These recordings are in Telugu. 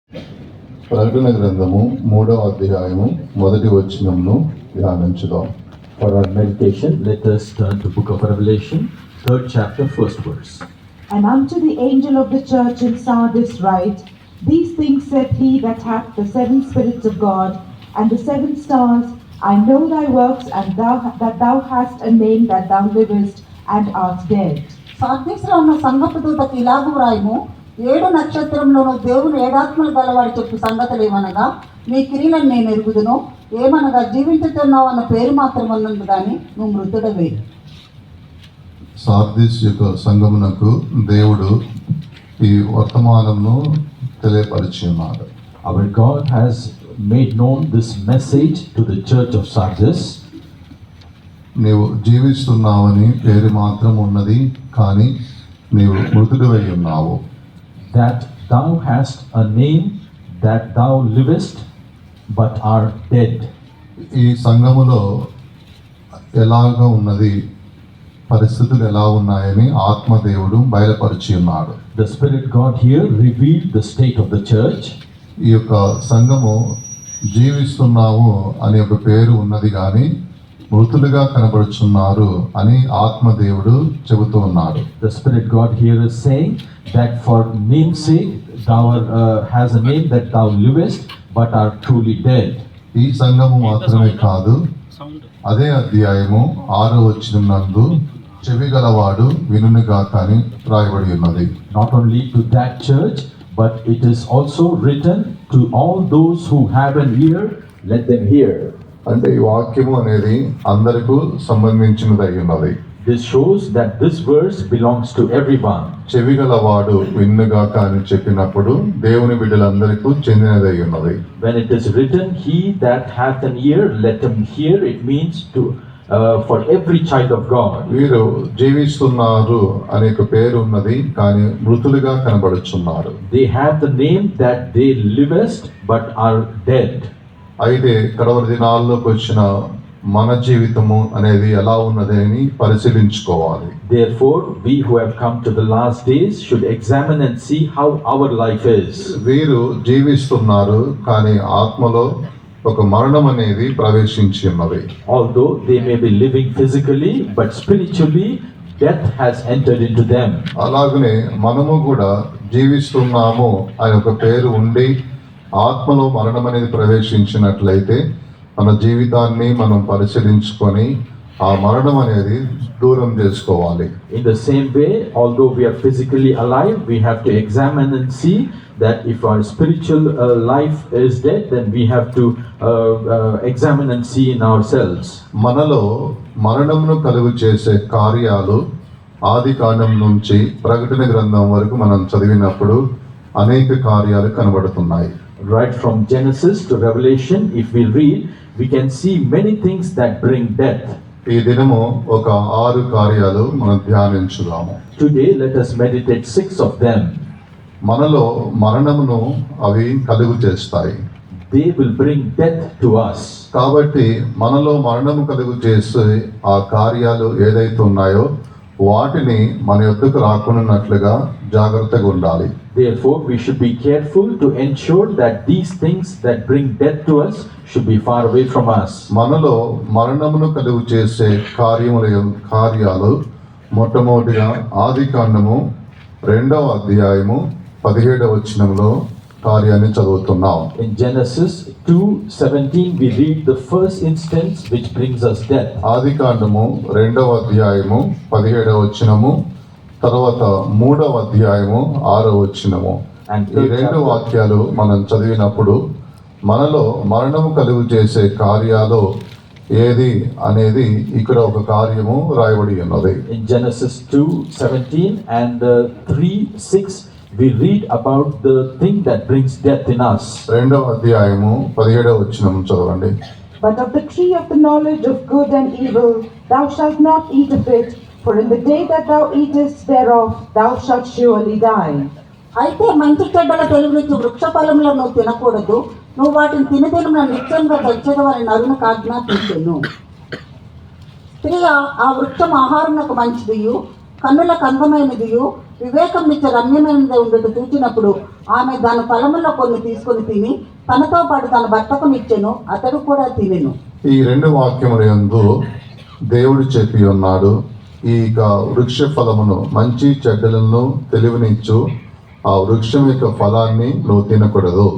ప్రకటన గ్రంథము 3వ అధ్యాయము మొదటి వచనమును ధ్యానించుదాం. For our meditation, let us turn to Book of Revelation, 3rd chapter, 1st verse. And unto the angel of the church in Sardis write, These things saith he that hath the seven spirits of God, and the seven stars. I know thy works, and that thou hast a name, that thou livest and art dead. సార్దీస్లో ఉన్న సంఘపు దూతకు ఇలాగు వ్రాయుము, 7 నక్షత్రంలోను దేవుని ఏడాత్మలు గలవాడు చెప్పు సంగతులు ఏమనగా, నీ క్రియలను నేను ఎరుగుదును, ఏమనగా జీవించుతున్నావు అన్న పేరు మాత్రం ఉన్నది కానీ నువ్వు మృతుడవే. సార్దిస్ యొక్క సంఘమునకు దేవుడు ఈ వర్తమానమును తెలియపరిచి ఉన్నాడు. Our God has made known this message to the church of Sardis. నీవు జీవిస్తున్నావని పేరు మాత్రం ఉన్నది, కానీ నీవు మృతుడివై ఉన్నావు. That thou hast a name, that thou livest, but art dead. ఈ సంఘములో ఎలాగా ఉన్నది, పరిస్థితులు ఎలా ఉన్నాయని ఆత్మదేవుడు బయలుపరిచి ఉన్నాడు. The Spirit God here revealed the state of the church. ఈ యొక్క సంఘము జీవిస్తున్నాము అనే ఒక పేరు ఉన్నది, కానీ మృతులుగా కనబడుచున్నారు అని ఆత్మదేవుడు చెబుతూ ఉన్నాడు. The Spirit God here is saying that for name's sake thou has a name, that thou livest, but art truly dead. ఈ సంఘము మాత్రమే కాదు, అదే అధ్యాయము 6వ వచనం నందు చెవి గలవాడు వినుగాక అని రాయబడి ఉన్నది. Not only to that church, but it is also written to all those who have an ear, let them hear. అంటే ఈ వాక్యము అనేది అందరికీ సంబంధించినదై ఉన్నది. This shows that this verse belongs to everyone. చెవి గలవాడు వినుగాక అని చెప్పినప్పుడు దేవుని బిడ్డలందరికీ చెందినదై ఉన్నది. When it is written, he that hath an ear, let him hear, it means to for every child of God. వీరు జీవిస్తున్నారు అనే ఒక పేరు ఉన్నది, కానీ మృతులుగా కనబడుచున్నారు. They have the name that they livest, but are dead. అయితే కడవరి దినాల్లోకి వచ్చిన మన జీవితము అనేది ఎలా ఉన్నది అని పరిశీలించుకోవాలి. Therefore, we who have come to the last days should examine and see how our life is. వీరు జీవిస్తున్నారు, కానీ ఆత్మలో ఒక మరణం అనేది ప్రవేశించి ఉన్నది. Although they may be living physically, but spiritually death has entered into them. అలాగనే మనము కూడా జీవిస్తున్నాము అనే ఒక పేరు ఉండి ఆత్మలో మరణం అనేది ప్రవేశించినట్లయితే మన జీవితాన్ని మనం పరిశీలించుకొని ఆ మరణం అనేది దూరం చేసుకోవాలి. In the same way, although we are physically alive, we have to examine and see that if our spiritual life is dead, then we have to examine and see in ourselves. మనలో మరణమును కలుగు చేసే కార్యాలు ఆది కాండం నుంచి ప్రకటన గ్రంథం వరకు మనం చదివినప్పుడు అనేక కార్యాలు కనబడుతున్నాయి. Right from Genesis to Revelation, if we read, we can see many things that bring death. ఈ దినము ఒక 6 కార్యాలు మనం ధ్యానించుదాము. Today, let us meditate 6 of them. మనలో మరణమును అవి కలుగు చేస్తాయి. They will bring death to us. కాబట్టి మనలో మరణము కలుగు చేసే ఆ కార్యాలు ఏదైతే ఉన్నాయో వాటిని మన యొద్దకు రాకున్నట్లుగా జాగ్రత్తగా ఉండాలి. Therefore, we should be careful to ensure that these things that bring death to us should be far away from us. మనలో మరణమును కలుగు చేసే కార్యాలు మొట్టమొదటిగా ఆది కాండము 2వ అధ్యాయము 17వ వచనంలో కార్యాన్ని చదువుతున్నాం. In Genesis 2:17, we read the first instance which brings us death. ఆది కాండము 2వ అధ్యాయము 17వ వచనము, తర్వాత 3వ అధ్యాయము 6వ వచనము. ఈ 2 వాక్యాలు మనం చదివినప్పుడు మనలో మరణము కలుగు చేసే కార్యాలు ఏది అనేది ఇక్కడ ఒక కార్యము రాయబడి ఉన్నది. In Genesis 2:17 and 3:6, we read about the thing that brings death in us. 2వ అధ్యాయము 17వ వచనం చదవండి. But of the tree of the knowledge of good and evil thou shalt not eat of it, for in the day that thou eatest thereof thou shalt surely die. అయితే మంచి చెడ్డల తెలివినిచ్చు వృక్ష ఫలములను నువ్వు తినకూడదు, నువ్వు వాటిని తినదిన నిత్యంగా తెచ్చదవని నరునికి ఆజ్ఞాపించెను. స్త్రీ ఆ వృక్షం ఆహారమునకు మంచిదియు, కన్నులకు అందమైనదియు, వివేకం ఇచ్చే రమ్యమైనది ఉండేట్టు చూచినప్పుడు ఆమె దాని ఫలములో కొన్ని తీసుకొని తిని తనతో పాటు తన భర్తకు ఇచ్చెను, అతడు కూడా తినెను. ఈ రెండు వాక్యముల యందు దేవుడు చెప్పి ఉన్నాడు, ఈ వృక్ష ఫలమును మంచి చెడ్డలను తెలివినిచ్చు ఆ వృక్షం యొక్క ఫలాన్ని నువ్వు తినకూడదు.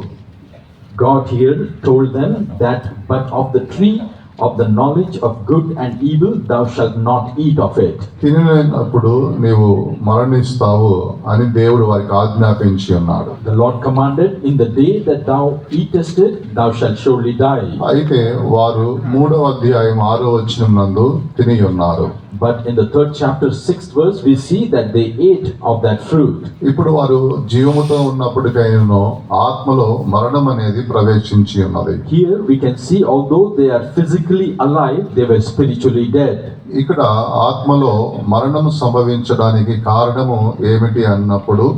God here told them that, but of the tree of the knowledge of good and evil thou shalt not eat of it. తినప్పుడు నీవు మరణిస్తావు అని దేవుడు వారికి ఆజ్ఞాపించి ఉన్నాడు. The Lord commanded, in the day that thou eatest it, thou shalt surely die. అయితే వారు 3వ అధ్యాయం 6వ వచనం నందు తిని ఉన్నారు. But in the 3rd chapter 6th verse we see that they ate of that fruit. ఇప్పుడు వారు జీవముతో ఉన్నప్పటికైనా ఆత్మలో మరణం అనేది ప్రవేశించి ఉన్నది. Here we can see, although they are physically alive, they were spiritually dead. ఇక్కడ ఆత్మలో మరణం సంభవించడానికి కారణము ఏమిటి అన్నప్పుడు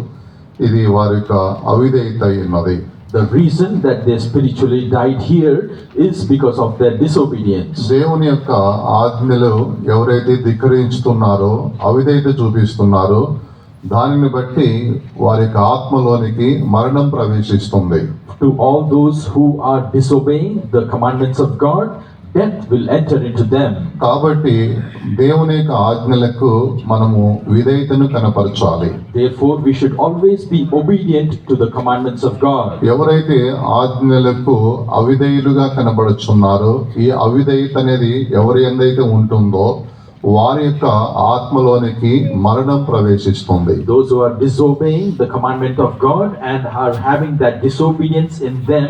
ఇది వారి యొక్క అవిధేయత అయి ఉన్నది. The reason that they spiritually died here is because of their disobedience. దేవుని యొక్క ఆజ్ఞలు ఎవరైతే ధిక్కరించుతున్నారో, అవిధేయత చూపిస్తున్నారో, దానిని బట్టి వారి యొక్క ఆత్మలోనికి మరణం ప్రవేశిస్తుంది. To all those who are disobeying the commandments of God, death will enter into them. కాబట్టి దేవుని యొక్క ఆజ్ఞలకు మనము విధేయతను కనపరచాలి. Therefore we should always be obedient to the commandments of God. ఎవరైతే ఆజ్ఞలకు అవిధేయులుగా కనబడుచున్నారో, ఈ అవిధేయత అనేది ఎవరి ఎందైతే ఉంటుందో వారి యొక్క ఆత్మలోనికి మరణం ప్రవేశిస్తుంది. Those who are disobeying the commandment of God and are having that disobedience in them,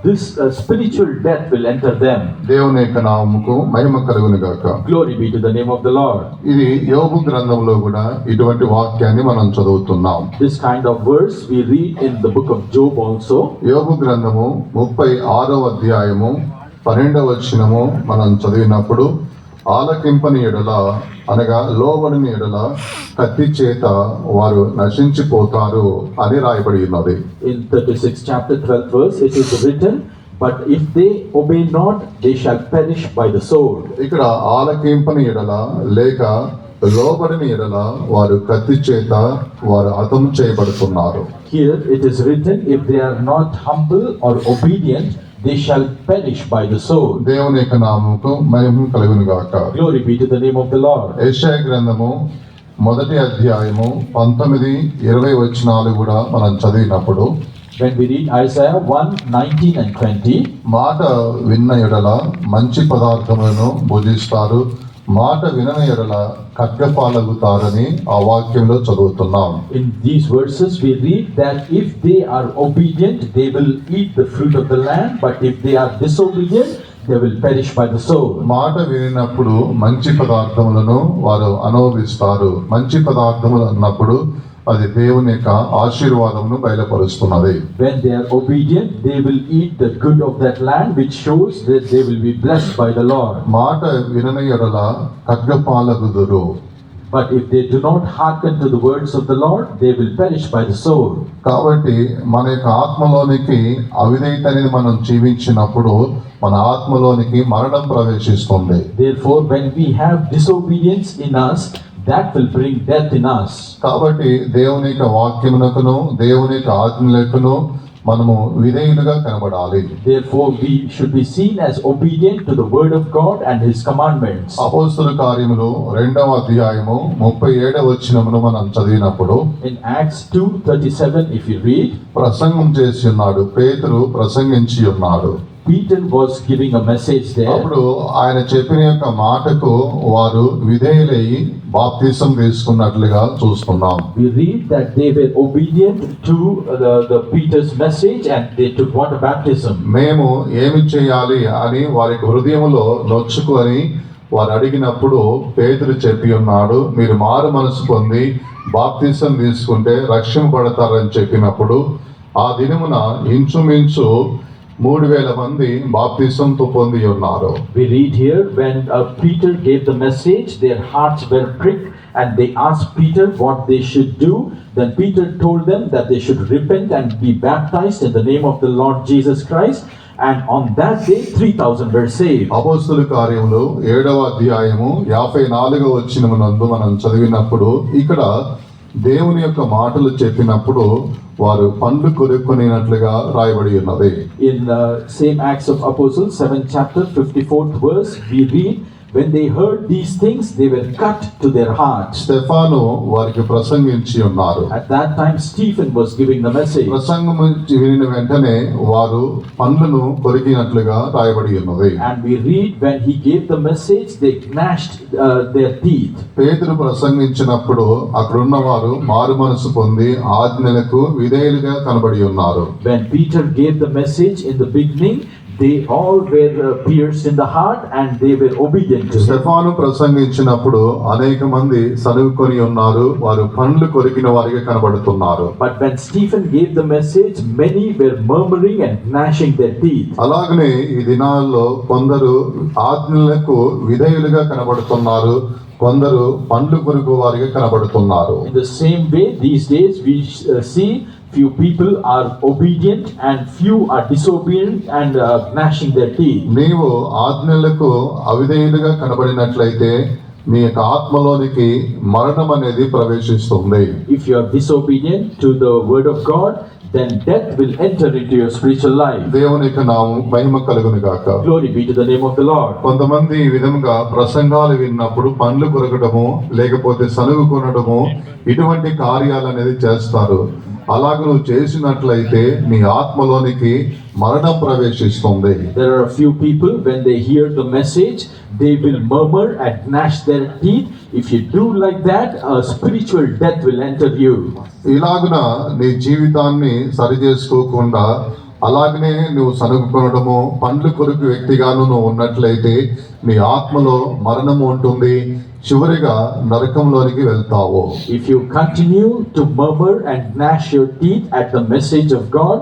this spiritual death will enter them. దేవుని యొక్క నామముకు మహిమ కలుగును గాక. Glory be to the name of the Lord. ఇది యోబు గ్రంథంలో కూడా ఇటువంటి వాక్యాన్ని మనం చదువుతున్నాం. This kind of verse we read in the book of Job also. యోబు గ్రంథము 36వ అధ్యాయము 12వ వచనము మనం చదివినప్పుడు, ఆలకింపని ఎడల అనగా లోబడిని ఎడల కత్తి చేత వారు నశించిపోతారు అని రాయబడి ఉన్నది. In 36th chapter 12th verse it is written, but if they obey not, they shall perish by the sword. ఇక్కడ ఆలకింపని ఎడల లేక లోబడిని ఎడల వారు కత్తి చేత వారు హతం చేయబడుతున్నారు. Here it is written, if they are not humble or obedient, they shall perish by the sword. దేవుని యొక్క నామముకు మహిమ కలుగును గాక. Glory be to the name of the Lord. యెషయా గ్రంథము 1వ అధ్యాయము 19, 20 వచనాలు కూడా మనం చదివినప్పుడు, When we read Isaiah 1:19 and 20, మాట విన్న ఎడల మంచి పదార్థములను భుజిస్తారు, మాట వినని ఎడల ఖడ్గపాలగుతారని ఆ వాక్యంలో చదువుతున్నాం. in these verses we read that if they are obedient, they will eat the fruit of the land, but if they are disobedient, they will perish by the sword. మాట వినినప్పుడు మంచి పదార్థములను వారు అనుభవిస్తారు. మంచి పదార్థములు అన్నప్పుడు అది దేవుని యొక్క ఆశీర్వాదమును బయలుపరుస్తున్నది. When they are obedient, they will eat the good of that land, which shows that they will be blessed by the Lord. మాట వినని ఎడల ఖడ్గపాలగుదురు. But if they do not hearken to the words of the Lord, they will perish by the sword. కాబట్టి మన యొక్క ఆత్మలోనికి అవిధేయత అనేది మనం జీవించినప్పుడు మన ఆత్మలోనికి మరణం ప్రవేశిస్తుంది. Therefore, when we have disobedience in us, that will bring death in us. కాబట్టి దేవుని యొక్క వాక్యమునకును దేవుని యొక్క ఆజ్ఞలకును మనము విధేయులుగా కనబడాలి. Therefore, we should be seen as obedient to the word of God and His commandments. అపోస్తలుల కార్యములు 2వ అధ్యాయము 37వ వచనమును మనం చదివినప్పుడు, In Acts 2:37, if you read, ప్రసంగం చేసి ఉన్నాడు, పేతురు ప్రసంగించి ఉన్నాడు. Peter was giving a message there. అప్పుడు ఆయన చెప్పిన యొక్క మాటకు వారు విధేయులై బాప్తిసం తీసుకున్నట్లుగా చూస్తున్నాం. We read that they were obedient to the Peter's message and they took water baptism. మేము ఏమి చేయాలి అని వారి హృదయములో నొచ్చుకొని వారు అడిగినప్పుడు పేతురు చెప్పి ఉన్నాడు, మీరు మారు మనసు పొంది బాప్తిసం తీసుకుంటే రక్షింపబడతారని చెప్పినప్పుడు ఆ దినమున ఇంచుమించు 3,000 మంది బాప్తిసంతో పొంది ఉన్నారు. We read here when Peter gave the message, their hearts were pricked and they asked Peter what they should do. Then Peter told them that they should repent and be baptized in the name of the Lord Jesus Christ. And on that day 3,000 were saved. అపోస్తలుల కార్యములు 7వ అధ్యాయము 54వ వచనమునందు మనం చదివినప్పుడు ఇక్కడ దేవుని యొక్క మాటలు చెప్పినప్పుడు వారు పండ్లు కొరుక్కునేనట్లుగా రాయబడి ఉన్నది. In same Acts of Apostles, 7th chapter, 54th verse, we read, when they heard these things, they were cut to their hearts. Stephen వారికి ప్రసంగించి ఉన్నారు. At that time, Stephen was giving the message. ప్రసంగం వినిన వెంటనే వారు పండ్లను కొరికినట్లుగా రాయబడి ఉన్నది. And we read, when he gave the message, they gnashed their teeth. పేతురు ప్రసంగించినప్పుడు అక్కడున్న వారు మారు మనసు పొంది ఆజ్ఞలకు విధేయులుగా కనబడి ఉన్నారు. When Peter gave the message in the beginning, they all were pierced in the heart and they were obedient to him. Stephen ప్రసంగించినప్పుడు అనేక మంది సనుగుకొని ఉన్నారు, వారు పండ్లు కొరికిన వారిగా కనబడుతున్నారు. But when Stephen gave the message, many were murmuring and gnashing their teeth. అలాగనే ఈ దినాల్లో కొందరు ఆజ్ఞలకు విధేయులుగా కనబడుతున్నారు, కొందరు పండ్లు కొరుకు వారిగా కనబడుతున్నారు. In the same way, these days we see few people are obedient and few are disobedient and gnashing their teeth. నీవు ఆజ్ఞలకు అవిధేయులుగా కనబడినట్లయితే నీ యొక్క ఆత్మలోనికి మరణం అనేది ప్రవేశిస్తుంది. If you are disobedient to the word of God, then death will enter into your spiritual life. దేవుని యొక్క నామం మహిమ కలుగును గాక. Glory be to the name of the Lord. కొంతమంది ఈ విధంగా ప్రసంగాలు విన్నప్పుడు పండ్లు కొరకడము లేకపోతే సనుగు కొనడము ఇటువంటి కార్యాలు అనేది చేస్తారు. అలాగ నువ్వు చేసినట్లయితే నీ ఆత్మలోనికి మరణం ప్రవేశిస్తుంది. There are a few people, when they hear the message, they will murmur and gnash their teeth. If you do like that, a spiritual death will enter you. ఇలాగున నీ జీవితాన్ని సరి చేసుకోకుండా అలాగనే నువ్వు సనుగుకొనడము పండ్లు కొరకు వ్యక్తిగాను నువ్వు ఉన్నట్లయితే నీ ఆత్మలో మరణము ఉంటుంది, చివరిగా నరకంలోనికి వెళ్తావు. If you continue to murmur and gnash your teeth at the message of God,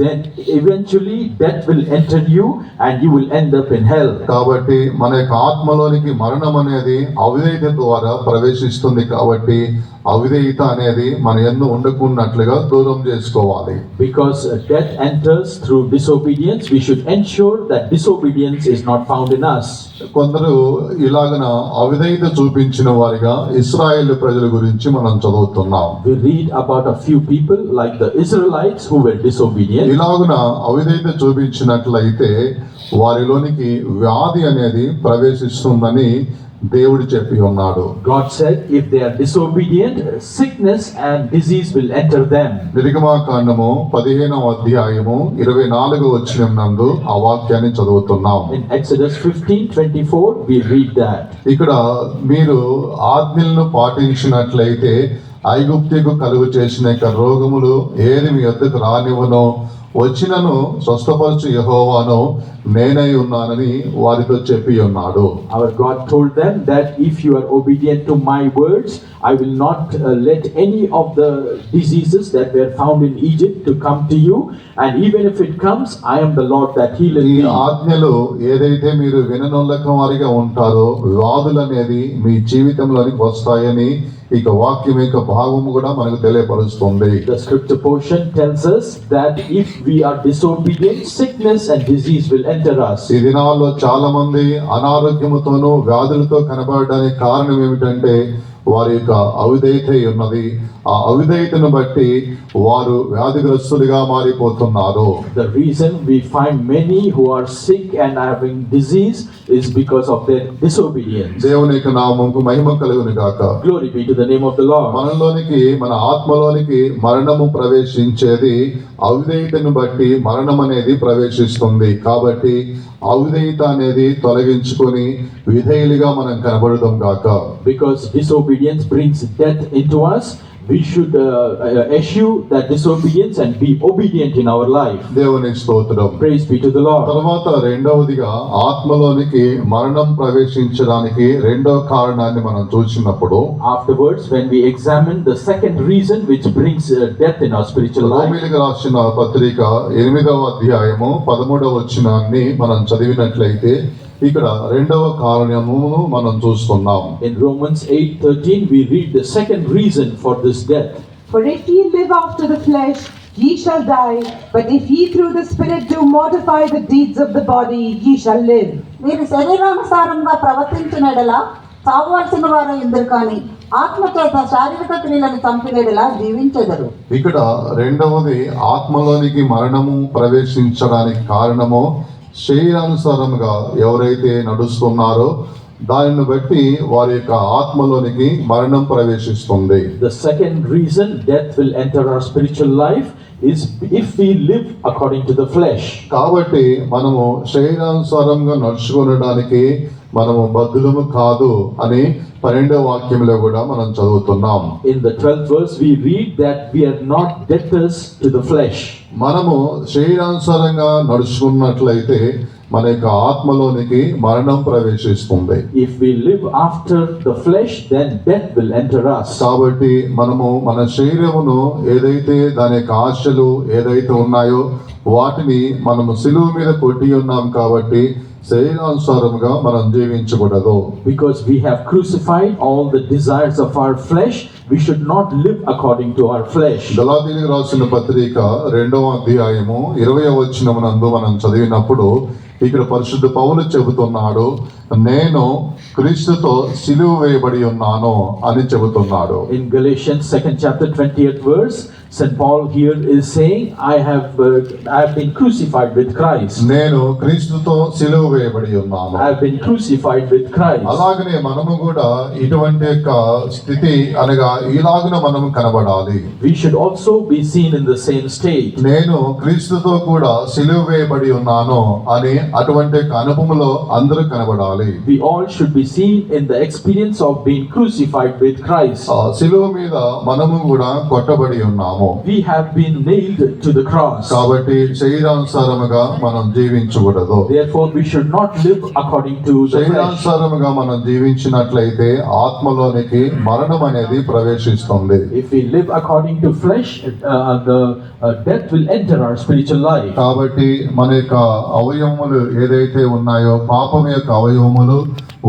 then eventually death will enter you and you will end up in hell. కాబట్టి మన యొక్క ఆత్మలోనికి మరణం అనేది అవిధేయత ద్వారా ప్రవేశిస్తుంది. కాబట్టి అవిధేయత అనేది మన యందు ఉండకున్నట్లుగా దూరం చేసుకోవాలి. Because death enters through disobedience, we should ensure that disobedience is not found in us. కొందరు ఇలాగన అవిధేయత చూపించిన వారిగా ఇశ్రాయేలు ప్రజల గురించి మనం చదువుతున్నాం. We read about a few people like the Israelites who were disobedient. ఇలాగున అవిధేయత చూపించినట్లయితే వారిలోనికి వ్యాధి అనేది ప్రవేశిస్తుందని దేవుడు చెప్పి ఉన్నాడు. God said, if they are disobedient, sickness and disease will enter them. నిర్గమాకాండము 15వ అధ్యాయము 24వ వచనం నందు ఆ వాక్యాన్ని చదువుతున్నాం. In Exodus 15:24, we read that. ఇక్కడ మీరు ఆజ్ఞలను పాటించినట్లయితే ఐగుప్తుకు కలుగు చేసిన యొక్క రోగములు ఏది మీ వద్దకు రానివ్వనో, వచ్చినను స్వస్థపరచు యెహోవాను నేనై ఉన్నానని వారితో చెప్పి ఉన్నాడు. Our God told them that if you are obedient to my words, I will not let any of the diseases that were found in Egypt to come to you, and even if it comes, I am the Lord that healeth ఈ thee. ఆజ్ఞలు ఏదైతే మీరు విననొల్లక వారిగా ఉంటారో వ్యాధులు అనేది మీ జీవితంలోనికి వస్తాయని ఇక వాక్యం యొక్క భాగము కూడా మనకు తెలియపరుస్తుంది. The scripture portion tells us that if we are disobedient, sickness and disease will enter us. ఈ దినాల్లో చాలా మంది అనారోగ్యముతోనూ వ్యాధులతో కనబడడానికి కారణం ఏమిటంటే వారి యొక్క అవిధేయత ఉన్నది. ఆ అవిధేయతను బట్టి వారు వ్యాధిగ్రస్తులుగా మారిపోతున్నారు. The reason we find many who are sick and having disease is because of their disobedience. దేవుని యొక్క నామముకు మహిమ కలుగును గాక. Glory be to the name of the Lord. మనలోనికి మన ఆత్మలోనికి మరణము ప్రవేశించేది అవిధేయతను బట్టి మరణం అనేది ప్రవేశిస్తుంది. కాబట్టి అవిధేయత అనేది తొలగించుకొని విధేయులుగా మనం కనబడదాం గాక. Because disobedience brings death into us, we should eschew that disobedience and be obedient in our life. దేవుని స్తోత్రం. Praise be to the Lord. తర్వాత రెండవదిగా ఆత్మలోనికి మరణం ప్రవేశించడానికి రెండవ కారణాన్ని మనం చూసినప్పుడు Afterwards, when we examine the second reason which brings death in our spiritual life, రోమీయులకు రాసిన పత్రిక 8వ అధ్యాయము 13వ వచనాన్ని మనం చదివినట్లయితే ఇక్కడ రెండవ కారణమును మనం చూస్తున్నాం. in Romans 8:13, we read the second reason for this death. For if ye live after the flesh, ye shall die, but if ye through the Spirit do mortify the deeds of the body, ye shall live. మీరు శరీరానుసారంగా ప్రవర్తించిన ఎడల చావవలసిన వారు ఇందరు కానీ ఆత్మచేత శారీరక క్రియలను చంపినలా జీవించెదరు. ఇక్కడ రెండవది ఆత్మలోనికి మరణము ప్రవేశించడానికి కారణము శరీరానుసారముగా ఎవరైతే నడుస్తున్నారో దానిని బట్టి వారి యొక్క ఆత్మలోనికి మరణం ప్రవేశిస్తుంది. The second reason death will enter our spiritual life is if we live according to the flesh. కాబట్టి మనము శరీరానుసారంగా నడుచుకోవడానికి మనము బద్ధులము కాదు అని 12వ వాక్యంలో కూడా మనం చదువుతున్నాం. In the 12th verse we read that we are not debtors to the flesh. మనము శరీరానుసారంగా నడుచుకున్నట్లయితే మన యొక్క ఆత్మలోనికి మరణం ప్రవేశిస్తుంది. If we live after the flesh, then death will enter us. కాబట్టి మనము మన శరీరమును ఏదైతే దాని యొక్క ఆశలు ఏదైతే ఉన్నాయో వాటిని మనము సిలువ మీద కొట్టి ఉన్నాం కాబట్టి శరీరానుసారముగా మనం జీవించకూడదు. Because we have crucified all the desires of our flesh, we should not live according to our flesh. గలాతీయులకు రాసిన పత్రిక 2వ అధ్యాయము 20వ వచనమునందు మనం చదివినప్పుడు ఇక్కడ పరిశుద్ధ పౌలు చెబుతున్నాడు, నేను క్రీస్తుతో సిలువ వేయబడి ఉన్నాను అని చెబుతున్నాడు. In Galatians 2nd chapter 20th verse, St. Paul here is saying, I have been crucified with Christ. నేను క్రీస్తుతో సిలువ వేయబడి ఉన్నాను. I have been crucified with Christ. అలాగనే మనము కూడా ఇటువంటి యొక్క స్థితి అనగా ఇలాగున మనం కనబడాలి. We should also be seen in the same state. నేను క్రీస్తుతో కూడా సిలువ వేయబడి ఉన్నాను అని అటువంటి అనుభవంలో అందరూ కనబడాలి. We all should be seen in the experience of being crucified with Christ. సిలువ మీద మనము కూడా కొట్టబడి ఉన్నాము. We have been nailed to the cross. కాబట్టి శరీరానుసారముగా మనం జీవించకూడదు. Therefore, we should not live according to the flesh. శరీరానుసారముగా మనం జీవించినట్లయితే ఆత్మలోనికి మరణం అనేది ప్రవేశిస్తుంది. If we live according to flesh, the death will enter our spiritual life. కాబట్టి మన యొక్క అవయవములు ఏదైతే ఉన్నాయో పాపం యొక్క అవయవములు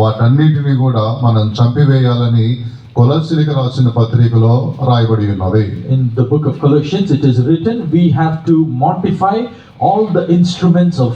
వాటన్నిటిని కూడా మనం చంపివేయాలని కొలస్సీలకు రాసిన పత్రికలో రాయబడి ఉన్నది. In the book of Colossians, it is written, we have to mortify all the instruments of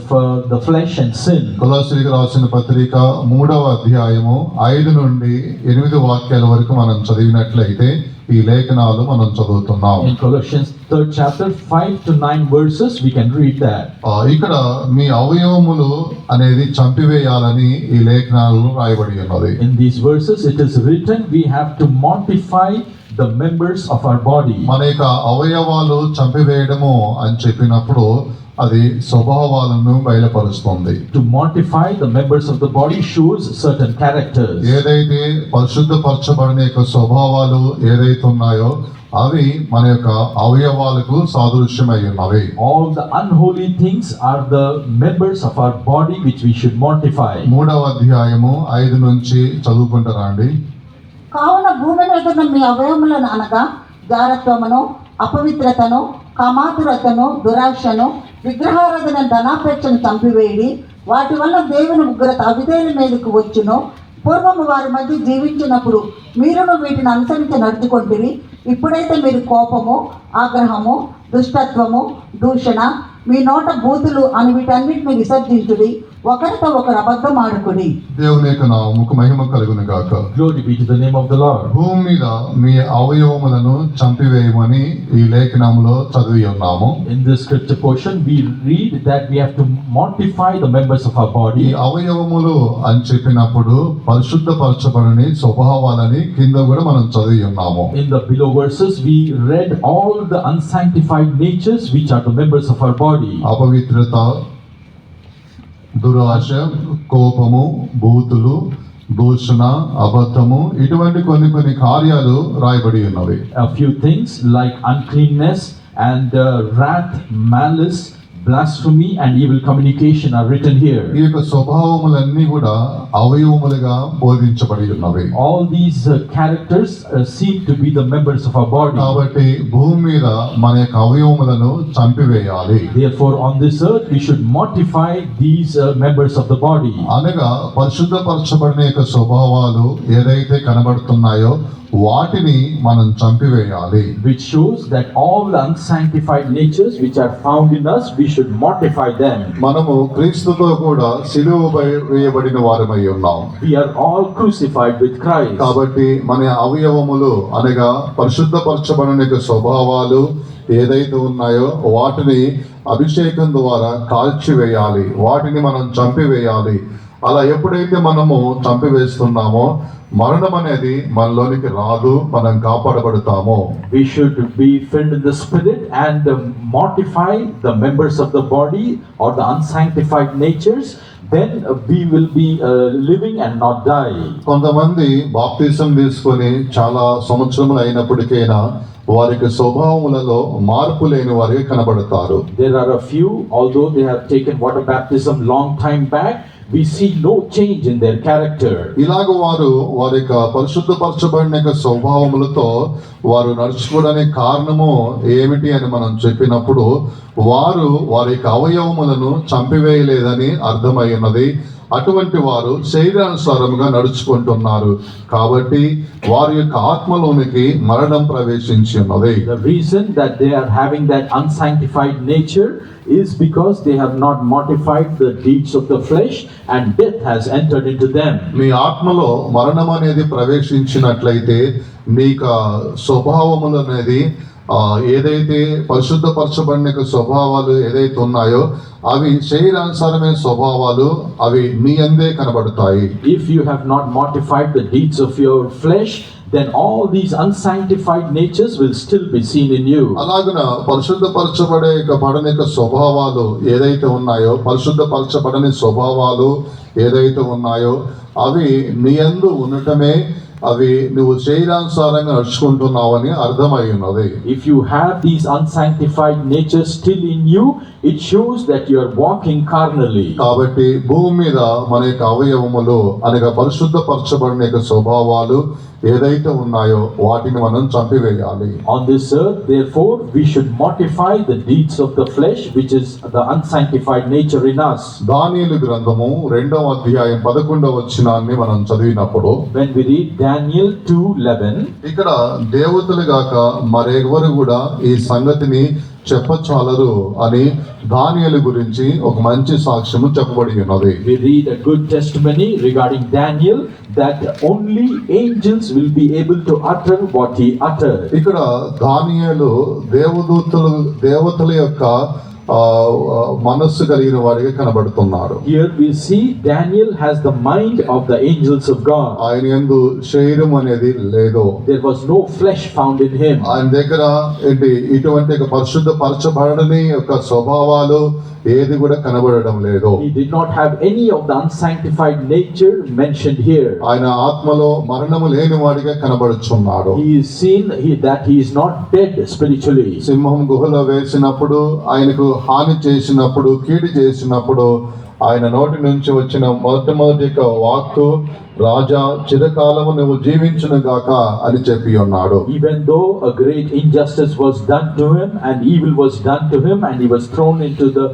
the flesh and sin. కొలస్సీలకు రాసిన పత్రిక 3వ అధ్యాయము 5 నుండి 8 వాక్యాల వరకు మనం చదివినట్లయితే ఈ లేఖనాలు మనం చదువుతున్నాం. In Colossians 3rd chapter 5 to 9 verses, we can read that. ఇక్కడ మీ అవయవములు అనేది చంపివేయాలని ఈ లేఖనాలు రాయబడి ఉన్నది. In these verses, it is written, we have to mortify the members of our body. మన యొక్క అవయవాలు చంపివేయడము అని చెప్పినప్పుడు అది స్వభావాలను బయలుపరుస్తుంది. To mortify the members of the body shows certain characters. ఏదైతే పరిశుద్ధపరచబడిన యొక్క స్వభావాలు ఏదైతే ఉన్నాయో అవి మన యొక్క అవయవాలకు సాదృశ్యమై ఉన్నవి. All the unholy things are the members of our body which we should mortify. 3వ అధ్యాయము 5 నుంచి చదువుకుంటారండి. కావున భూమి మీద ఉన్న మీ అవయవములను అనగా జారత్వమును, అపవిత్రతను, కామాతురతను, దురాశను, విగ్రహారాధన, ధనాపేక్షను చంపివేడి. వాటి వల్ల దేవుని ఉగ్రత అవిధేయుల మీదకు వచ్చును. పూర్వము వారి మధ్య జీవించినప్పుడు మీరును వీటిని అనుసరించి నడుచుకొంటిరి. ఇప్పుడైతే మీరు కోపము, ఆగ్రహము, దుష్టత్వము, దూషణ, మీ నోట బూతులు అని వీటన్నిటిని విసర్జించుడి. ఒకరితో ఒకరు అబద్ధం ఆడుకుడి. దేవుని యొక్క నామముకు మహిమ కలుగును గాక. Glory be to the name of the Lord. భూమి మీద మీ అవయవములను చంపివేయమని ఈ లేఖనములో చదివి ఉన్నాము. In this scripture portion, we read that we have to mortify the members of our ఈ body. అవయవములు అని చెప్పినప్పుడు పరిశుద్ధపరచబడని స్వభావాలని కింద కూడా మనం చదివి ఉన్నాము. In the below verses, we read all the unsanctified natures which are the members of our body. అపవిత్రత, దురాశ, కోపము, బూతులు, దూషణ, అబద్ధము ఇటువంటి కొన్ని కార్యాలు రాయబడి ఉన్నవి. A few things like uncleanness and wrath, malice, blasphemy and evil communication are written here. ఈ యొక్క స్వభావములన్నీ కూడా అవయవములుగా బోధించబడి ఉన్నవి. All these characters seem to be the members of our body. కాబట్టి భూమి మీద మన యొక్క అవయవములను చంపివేయాలి. Therefore, on this earth, we should mortify these members of the body. అనగా పరిశుద్ధపరచబడిన యొక్క స్వభావాలు ఏదైతే కనబడుతున్నాయో వాటిని మనం చంపివేయాలి. which shows that all the unsanctified natures which are found in us, we should mortify them. మనము క్రీస్తుతో కూడా సిలువపై వేయబడిన వారమై ఉన్నాం. We are all crucified with Christ. కాబట్టి మన అవయవములు అనగా పరిశుద్ధపరచబడిన స్వభావాలు ఏదైతే ఉన్నాయో వాటిని అభిషేకం ద్వారా కాల్చివేయాలి, వాటిని మనం చంపివేయాలి. అలా ఎప్పుడైతే మనము చంపివేస్తున్నామో మరణం అనేది మనలోనికి రాదు, మనం కాపాడబడతాము. We should be filled in the spirit and mortify the members of the body or the unsanctified natures. Then we will be living and not die. కొంతమంది బాప్తిసం తీసుకొని చాలా సంవత్సరములు అయినప్పటికైనా వారికి స్వభావములలో మార్పు లేని వారికి కనబడతారు. There are a few, although they have taken water baptism long time back, we see no change in their character. ఇలాగ వారు వారి యొక్క పరిశుద్ధపరచబడిన యొక్క స్వభావములతో వారు నడుచుకోవడానికి కారణము ఏమిటి అని మనం చెప్పినప్పుడు వారు వారి యొక్క అవయవములను చంపివేయలేదని అర్థమై ఉన్నది. అటువంటి వారు శరీరానుసారముగా నడుచుకుంటున్నారు కాబట్టి వారి యొక్క ఆత్మలోనికి మరణం ప్రవేశించి ఉన్నది. The reason that they are having that unsanctified nature is because they have not mortified the deeds of the flesh and death has entered into them. మీ ఆత్మలో మరణం అనేది ప్రవేశించినట్లయితే మీకు స్వభావములు అనేది ఏదైతే పరిశుద్ధపరచబడిన స్వభావాలు ఏదైతే ఉన్నాయో అవి శరీరానుసారమైన స్వభావాలు అవి మీ అందే కనబడతాయి. If you have not mortified the deeds of your flesh, then all these unsanctified natures will still be seen in you. అలాగున పరిశుద్ధపరచబడని స్వభావాలు ఏదైతే ఉన్నాయో పరిశుద్ధపరచబడని స్వభావాలు ఏదైతే ఉన్నాయో అవి నీ యందు ఉండటమే అవి నువ్వు శరీరానుసారంగా నడుచుకుంటున్నావని అర్థమై ఉన్నది. If you have these unsanctified natures still in you, it shows that you are walking carnally. కాబట్టి భూమి మీద మన యొక్క అవయవములు అనగా పరిశుద్ధపరచబడిన యొక్క స్వభావాలు ఏదైతే ఉన్నాయో వాటిని మనం చంపివేయాలి. On this earth, therefore, we should mortify the deeds of the flesh, which is the unsanctified nature in us. దానియేలు గ్రంథము 2వ అధ్యాయం 11వ వచనాన్ని మనం చదివినప్పుడు When we read Daniel 2:11, ఇక్కడ దేవతలు గాక మరెవరు కూడా ఈ సంగతిని చెప్పచాలరు అని దానియేలు గురించి ఒక మంచి సాక్ష్యము చెప్పబడి ఉన్నది. we read a good testimony regarding Daniel that only angels will be able to utter what he uttered. ఇక్కడ దానియేలు దేవతల యొక్క మనస్సు కలిగిన వాడిగా కనబడుతున్నాడు. Here we see Daniel has the mind of the angels of God. ఆయన యందు శరీరం అనేది లేదు. There was no flesh found in him. ఆయన దగ్గర ఇటువంటి పరిశుద్ధపరచబడని యొక్క స్వభావాలు ఏది కూడా కనబడడం లేదు. He did not have any of the unsanctified nature mentioned here. ఆయన ఆత్మలో మరణము లేని వాడిగా కనబడుచున్నాడు. He is seen that he is not dead spiritually. సింహం గుహలో వేసినప్పుడు ఆయనకు హాని చేసినప్పుడు కీడు చేసినప్పుడు ఆయన నోటి నుంచి వచ్చిన మొట్టమొదటి వాక్కు రాజా చిరకాలము నువ్వు జీవించును గాక అని చెప్పి ఉన్నాడు. Even though a great injustice was done to him and evil was done to him and he was thrown into the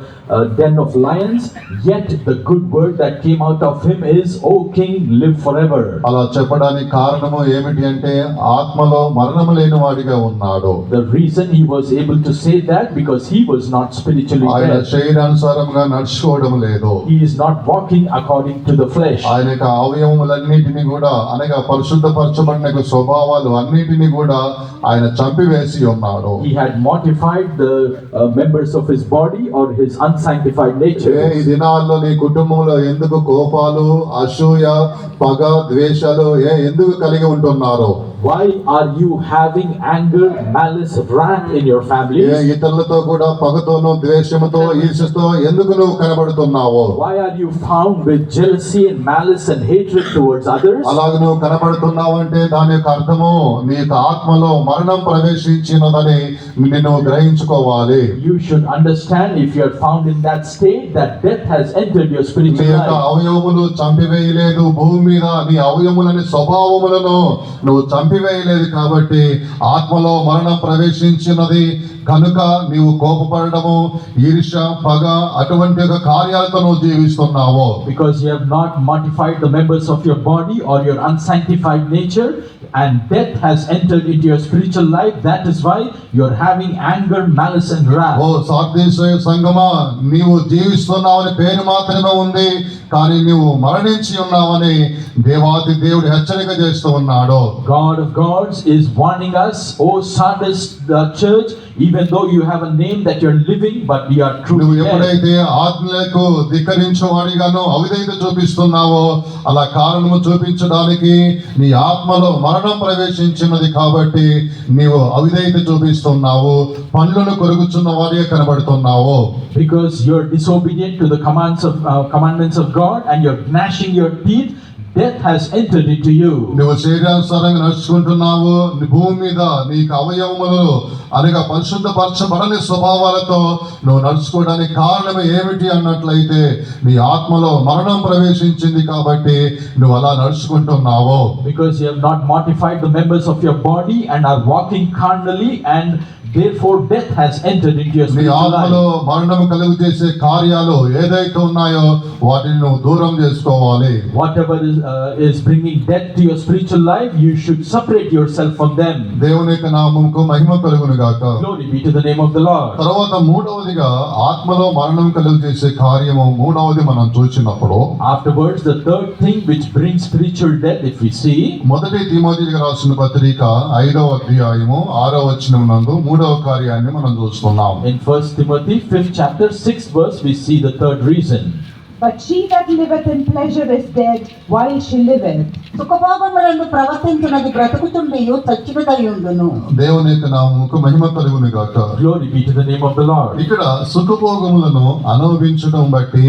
den of lions, yet the good word that came out of him is, O king, live forever. అలా చెప్పడానికి కారణము ఏమిటి అంటే ఆత్మలో మరణము లేని వాడిగా ఉన్నాడు. The reason he was able to say that because he was not spiritually ఆయన dead. శరీరానుసారంగా నడుచుకోవడం లేదు. He is not walking according to the flesh. ఆయన యొక్క అవయవములన్నిటిని కూడా అనగా పరిశుద్ధపరచబడిన స్వభావాలు అన్నిటిని కూడా ఆయన చంపివేసి ఉన్నాడు. He had mortified the members of his body or his unsanctified nature. ఈ దినాల్లో నీ కుటుంబంలో ఎందుకు కోపాలు, అసూయ, పగ, ద్వేషాలు ఎందుకు కలిగి ఉంటున్నారు? Why are you having anger, malice, wrath in your family? ఇతరులతో కూడా పగతోనూ ద్వేషముతో ఈర్ష్యతో ఎందుకు నువ్వు కనబడుతున్నావు? Why are you found with jealousy and malice and hatred towards others? అలాగ నువ్వు కనబడుతున్నావు అంటే దాని యొక్క అర్థము నీ యొక్క ఆత్మలో మరణం ప్రవేశించినదని నిన్ను గ్రహించుకోవాలి. You should understand, if you are found in that state, that death has entered your నీ spiritual యొక్క life. అవయవములు చంపివేయలేదు. భూమి మీద నీ అవయవములని స్వభావములను నువ్వు చంపివేయలేదు కాబట్టి ఆత్మలో మరణం ప్రవేశించినది కనుక నీవు కోపపడము, ఈర్ష, పగ అటువంటి ఒక కార్యాలతో నువ్వు జీవిస్తున్నావు. Because you have not mortified the members of your body or your unsanctified nature, and death has entered into your spiritual life. That is why you're having anger, malice and wrath. ఓ సార్దీస్ సంగమా, నీవు జీవిస్తున్నావని పేరు మాత్రమే ఉంది, కానీ నీవు మరణించి ఉన్నావని దేవాది దేవుడు హెచ్చరిక చేస్తూ ఉన్నాడు. God of gods is warning us, O Sardis, the church, even though you have a name that you're living, but you are నువ్వు truly dead. ఎప్పుడైతే ఆత్మలకు ధిక్కరించే వాడిగాను అవిధేయత చూపిస్తున్నావో, అలా కారణము చూపించడానికి నీ ఆత్మలో మరణం ప్రవేశించినది కాబట్టి నీవు అవిధేయత చూపిస్తున్నావు, పండ్లను కొరుకుచున్న వాడిగా కనబడుతున్నావు. Because you're disobedient to the commandments of God and you're gnashing your teeth, death has entered into you. నువ్వు శరీరానుసారంగా నడుచుకుంటున్నావు, నీ భూమి మీద నీకు అవయవములు అనగా పరిశుద్ధపరచబడని స్వభావాలతో నువ్వు నడుచుకోవడానికి కారణం ఏమిటి అన్నట్లయితే నీ ఆత్మలో మరణం ప్రవేశించింది కాబట్టి నువ్వు అలా నడుచుకుంటున్నావు. Because you have not mortified the members of your body and are walking carnally, and therefore death has entered into your నీ spiritual ఆత్మలో life. మరణం కలుగు చేసే కార్యాలు ఏదైతే ఉన్నాయో వాటిని నువ్వు దూరం చేసుకోవాలి. Whatever is bringing death to your spiritual life, you should separate yourself from them. దేవుని యొక్క నామముకు మహిమ కలుగును గాక. Glory be to the name of the Lord. తర్వాత మూడవదిగా ఆత్మలో మరణం కలుగు చేసే కార్యము మూడవది మనం చూసినప్పుడు, Afterwards, the third thing which brings spiritual death, if we see, మొదటి తిమోతికి రాసిన పత్రిక 5వ అధ్యాయము 6వ వచనం నందు మూడవ కార్యాన్ని మనం చూస్తున్నాం. in 1 Timothy 5th chapter 6th verse, we see the third reason. But she that liveth in pleasure is dead while she liveth. సుఖభోగములందు ప్రవర్తించినది బ్రతుకుతుండియు చచ్చినదై ఉండును. దేవుని యొక్క నామముకు మహిమ కలుగును గాక. Glory be to the name of the Lord. ఇక్కడ సుఖభోగములను అనుభవించడం బట్టి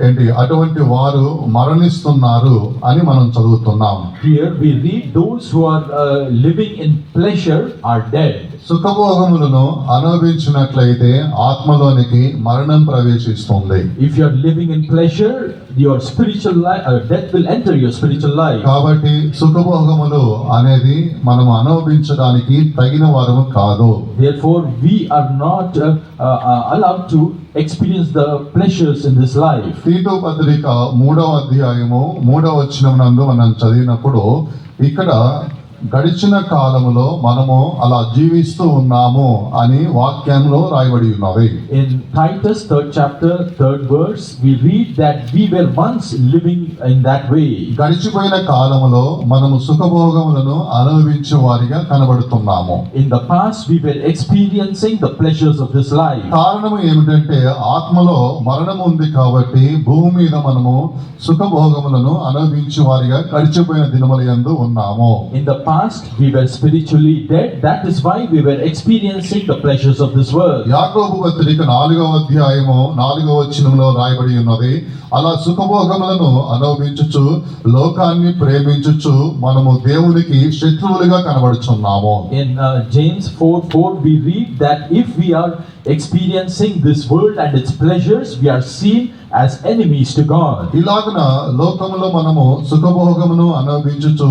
ఏంటి అటువంటి వారు మరణిస్తున్నారు అని మనం చదువుతున్నాం. Here we read those who are living in pleasure are dead. సుఖభోగములను అనుభవించినట్లయితే ఆత్మలోనికి మరణం ప్రవేశిస్తుంది. If you are living in pleasure, your spiritual life, death will enter your spiritual life. కాబట్టి సుఖభోగములు అనేది మనం అనుభవించడానికి తగిన వారము కాదు. Therefore, we are not allowed to experience the pleasures in this life. తీతు పత్రిక 3వ అధ్యాయము 3వ వచనం నందు మనం చదివినప్పుడు ఇక్కడ గడిచిన కాలములో మనము అలా జీవిస్తూ ఉన్నాము అని వాక్యంలో రాయబడి ఉన్నది. In Titus 3rd chapter 3rd verse, we read that we were once living in that way. గడిచిపోయిన కాలములో మనము సుఖభోగములను అనుభవించే వారిగా కనబడుతున్నాము. In the past, we were experiencing the pleasures of this life. కారణం ఏమిటంటే ఆత్మలో మరణం ఉంది కాబట్టి భూమి మీద మనము సుఖభోగములను అనుభవించే వారిగా గడిచిపోయిన దినముల యందు ఉన్నాము. In the past, we were spiritually dead. That is why we were experiencing the pleasures of this world. యాకోబు పత్రిక 4వ అధ్యాయము 4వ వచనంలో రాయబడి ఉన్నది, అలా సుఖభోగములను అనుభవించుచు లోకాన్ని ప్రేమించుచు మనము దేవునికి శత్రువులుగా కనబడుచున్నాము. In James 4:4, we read that if we are experiencing this world and its pleasures, we are seen as enemies to God. ఇలాగున లోకములో మనము సుఖభోగమును అనుభవించుచు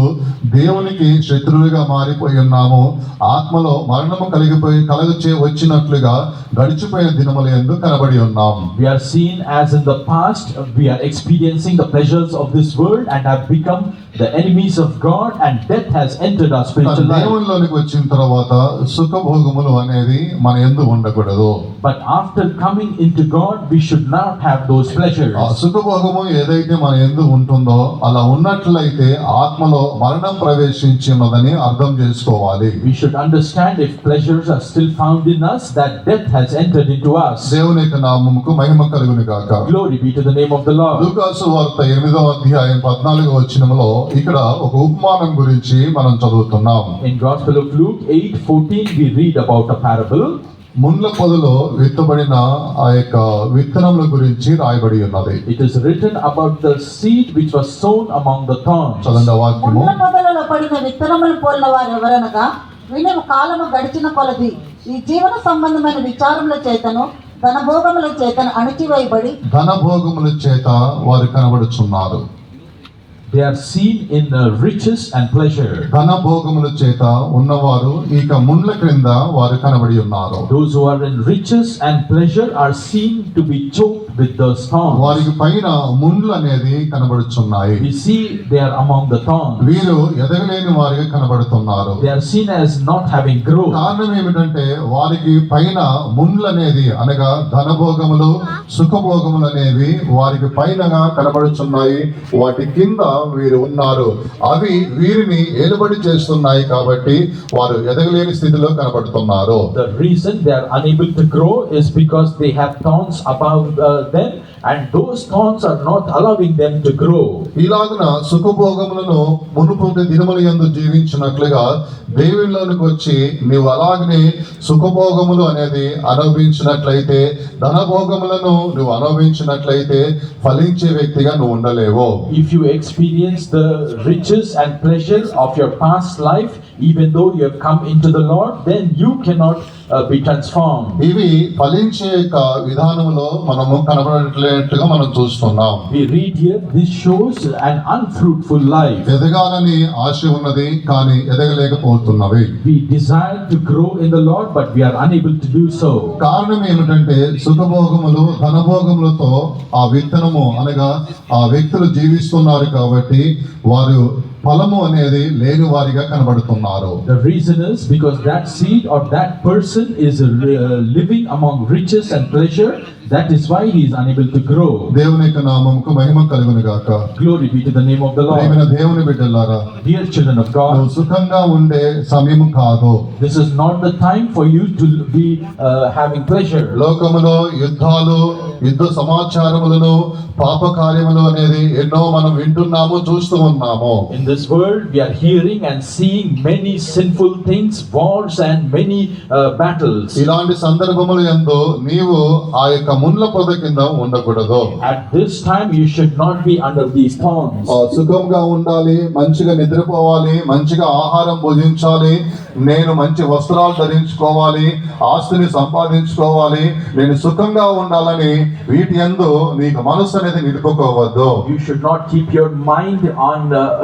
దేవునికి శత్రువులుగా మారిపోయి ఉన్నాము. ఆత్మలో మరణము కలగచే వచ్చినట్లుగా గడిచిపోయిన దినముల యందు కనబడి ఉన్నాం. We are seen as in the past, we are experiencing the pleasures of this world and have become the enemies of God, and death has entered our spiritual life. దేవునిలోనికి వచ్చిన తర్వాత సుఖభోగములు అనేది మన యందు ఉండకూడదు. But after coming into God, we should not have those pleasures. ఆ సుఖభోగము ఏదైతే మన యందు ఉంటుందో అలా ఉన్నట్లయితే ఆత్మలో మరణం ప్రవేశించినదని అర్థం చేసుకోవాలి. We should understand, if pleasures are still found in us, that death has entered into us. దేవుని యొక్క నామముకు మహిమ కలుగును గాక. Glory be to the name of the Lord. లూకాసు వార్త 8వ అధ్యాయం 14వ వచనములో ఇక్కడ ఒక ఉపమానం గురించి మనం చదువుతున్నాం. In Gospel of Luke 8:14, we read about a parable. ముండ్ల పొదలో విత్తబడిన ఆ యొక్క విత్తనముల గురించి రాయబడి ఉన్నది. It is written about the seed which was sown among the thorns. చదవండి వాక్యము. ముళ్ళ పొదలలో పడిన విత్తనములు పోలిన వారు ఎవరనగా, విని కాలము గడిచిన కొలది ఈ జీవన సంబంధమైన విచారముల చేతను ధనభోగముల చేతను అణిచివేయబడి ధనభోగముల చేత వారు కనబడుచున్నారు. They are seen in riches and pleasure. ధన భోగముల చేత ఉన్నవారు ఇక ముండ్ల క్రింద వారు కనబడి ఉన్నారు. Those who are in riches and pleasure are seen to be choked with the thorns. వారికి పైన ముండ్లు అనేది కనబడుచున్నాయి. We see they are among the thorns. వీరు ఎదగలేని వారిగా కనబడుతున్నారు. They are seen as not having growth. కారణం ఏమిటంటే వారికి పైన ముండ్లు అనేది అనగా ధనభోగములు సుఖభోగములు అనేవి వారికి పైనగా కనబడుచున్నాయి. వాటి కింద వీరు ఉన్నారు. అవి వీరిని ఏలుబడి చేస్తున్నాయి కాబట్టి వారు ఎదగలేని స్థితిలో కనబడుతున్నారు. The reason they are unable to grow is because they have thorns above them, and those thorns are not allowing them to grow. ఇలాగున సుఖభోగములను మునుపటి దినముల యందు జీవించినట్లుగా దేవునిలోనికి వచ్చి నీవు అలాగనే సుఖభోగములు అనేది అనుభవించినట్లయితే ధనభోగములను నువ్వు అనుభవించినట్లయితే ఫలించే వ్యక్తిగా నువ్వు ఉండలేవు. If you experience the riches and pleasure of your past life, even though you have come into the Lord, then you cannot be transformed. ఇవి ఫలించే యొక్క విధానంలో మనము కనబడట్లేట్టుగా మనం చూస్తున్నాం. We read here, this shows an unfruitful life. ఎదగాలని ఆశ ఉన్నది కానీ ఎదగలేకపోతున్నవి. We desire to grow in the Lord, but we are unable to do so. కారణం ఏమిటంటే సుఖభోగములు ధనభోగములతో ఆ విత్తనము అనగా ఆ వ్యక్తులు జీవిస్తున్నారు కాబట్టి వారు ఫలము అనేది లేని వారిగా కనబడుతున్నారు. The reason is because that seed or that person is living among riches and pleasure. That is why he is unable to grow. దేవుని యొక్క నామముకు మహిమ కలుగును గాక. Glory be to the name of the ప్రియమైన Lord. దేవుని బిడ్డలారా, Dear children of God, నువ్వు సుఖంగా ఉండే సమయం కాదు. this is not the time for you to be having pleasure. లోకములో యుద్ధాలు, యుద్ధ సమాచారములను, పాప కార్యములు అనేది ఎన్నో మనం వింటున్నాము, చూస్తూ ఉన్నాము. In this world, we are hearing and seeing many sinful things, wars and many battles. ఇలాంటి సందర్భముల యందు నీవు ఆ యొక్క ముండ్ల పొద కింద ఉండకూడదు. At this time, you should not be under these thorns. సుఖంగా ఉండాలి, మంచిగా నిద్రపోవాలి, మంచిగా ఆహారం భుజించాలి, నేను మంచి వస్త్రాలు ధరించుకోవాలి, ఆస్తిని సంపాదించుకోవాలి, నేను సుఖంగా ఉండాలని వీటి యందు నీకు మనసు అనేది నిలుపుకోవద్దు. You should not keep your mind on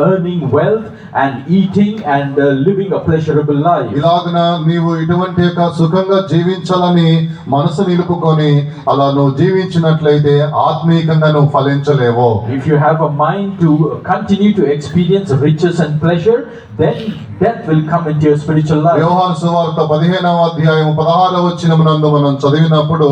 earning wealth and eating and living a pleasurable life. ఇలాగున నీవు ఇటువంటి యొక్క సుఖంగా జీవించాలని మనసు నిలుపుకొని అలా నువ్వు జీవించినట్లయితే ఆత్మీయంగా నువ్వు ఫలించలేవు. If you have a mind to continue to experience riches and pleasure, then death will come into your spiritual life. యోహాను సువార్త 15వ అధ్యాయం 16వ వచనమునందు మనం చదివినప్పుడు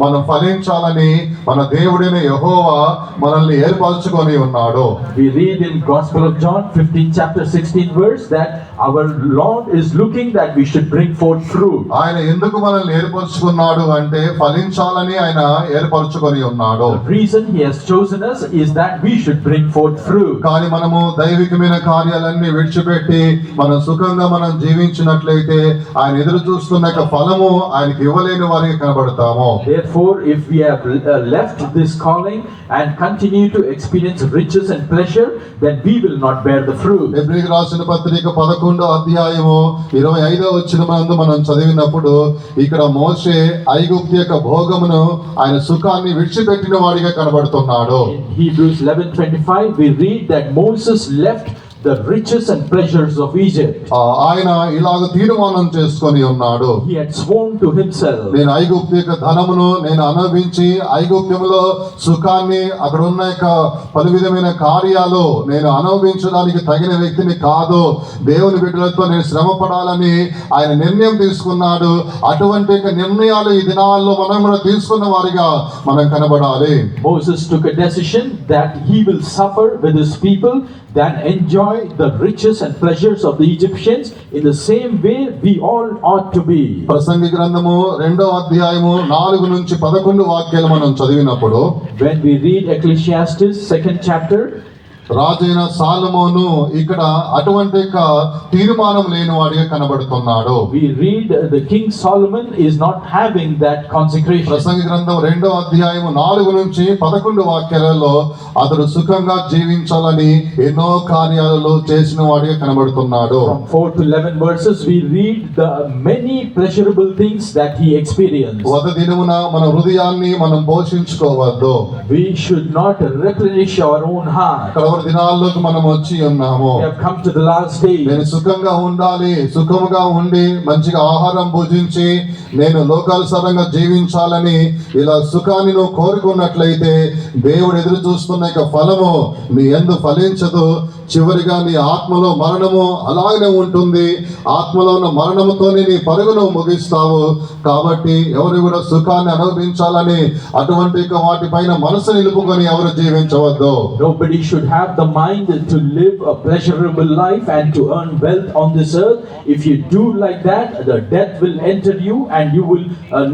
మనం ఫలించాలని మన దేవుడైన యెహోవా మనల్ని ఏర్పరచుకొని ఉన్నాడు. We read in Gospel of John 15 chapter 16 verse that our Lord is looking that we should bring forth fruit. ఆయన ఎందుకు మనల్ని ఏర్పరచుకున్నాడు అంటే ఫలించాలని ఆయన ఏర్పరచుకొని ఉన్నాడు. The reason he has chosen us is that we should bring forth fruit. కానీ మనము దైవికమైన కార్యాలన్నీ విడిచిపెట్టి మనం సుఖంగా మనం జీవించినట్లయితే ఆయన ఎదురు చూస్తున్న యొక్క ఫలము ఆయనకి ఇవ్వలేని వారికి కనబడతాము. Therefore, if we have left this calling and continue to experience riches and pleasure, then we will not bear the fruit. ఎబ్రీయులకు రాసిన పత్రిక 11వ అధ్యాయము 25వ వచనమందు మనం చదివినప్పుడు ఇక్కడ మోషే ఐగుప్తు యొక్క భోగమును ఆయన సుఖాన్ని విడిచిపెట్టిన వాడిగా కనబడుతున్నాడు. In Hebrews 11:25 we read that Moses left the riches and pleasures of Egypt. ఆయన ఇలాగ తీర్మానం చేసుకొని ఉన్నాడు. He had sworn to himself. నేను ఐగుప్తు యొక్క ధనమును నేను అనుభవించి ఐగుప్తులో సుఖాన్ని అక్కడ ఉన్న యొక్క పలు విధమైన కార్యాలు నేను అనుభవించడానికి తగిన వ్యక్తిని కాదు, దేవుని బిడ్డలతో నేను శ్రమ పడాలని ఆయన నిర్ణయం తీసుకున్నాడు. అటువంటి యొక్క నిర్ణయాలు ఈ దినాల్లో మనం కూడా తీసుకున్న వారిగా మనం కనబడాలి. Moses took a decision that he will suffer with his people than enjoy the riches and pleasures of the Egyptians. In the same way we all ought to be. ప్రసంగి గ్రంథము 2వ అధ్యాయము 4 నుంచి 11 వాక్యాలు మనం చదివినప్పుడు When we read Ecclesiastes 2nd chapter, రాజైన సాలొమోను ఇక్కడ అటువంటి యొక్క తీర్మానం లేని వాడిగా కనబడుతున్నాడు. we read the King Solomon is not having that consecration. ప్రసంగి గ్రంథం 2వ అధ్యాయము 4 నుంచి 11 వాక్యాలలో అతడు సుఖంగా జీవించాలని ఎన్నో కార్యాలలో చేసిన వాడిగా కనబడుతున్నాడు. From 4 to 11 verses we read the many pleasurable things that he experienced. వద దినమున మన హృదయాన్ని మనం పోషించుకోవద్దు. We should not replenish our own heart. చివరి దినాల్లోకి మనం వచ్చి ఉన్నాము. We have come to the last days. నేను సుఖంగా ఉండాలి, సుఖముగా ఉండి మంచిగా ఆహారం భుజించి నేను లోకానుసారంగా జీవించాలని ఇలా సుఖాన్ని నువ్వు కోరుకున్నట్లయితే దేవుడు ఎదురు చూస్తున్న యొక్క ఫలము నీ యందు ఫలించదు. చివరిగా నీ ఆత్మలో మరణము అలాగనే ఉంటుంది. ఆత్మలో ఉన్న మరణముతోనే నీ పరుగును ముగిస్తావు. కాబట్టి ఎవరు కూడా సుఖాన్ని అనుభవించాలని అటువంటి వాటిపైన మనసు నిలుపుకొని ఎవరు జీవించవద్దు. Nobody should have the mind to live a pleasurable life and to earn wealth on this earth. If you do like that, the death will enter you and you will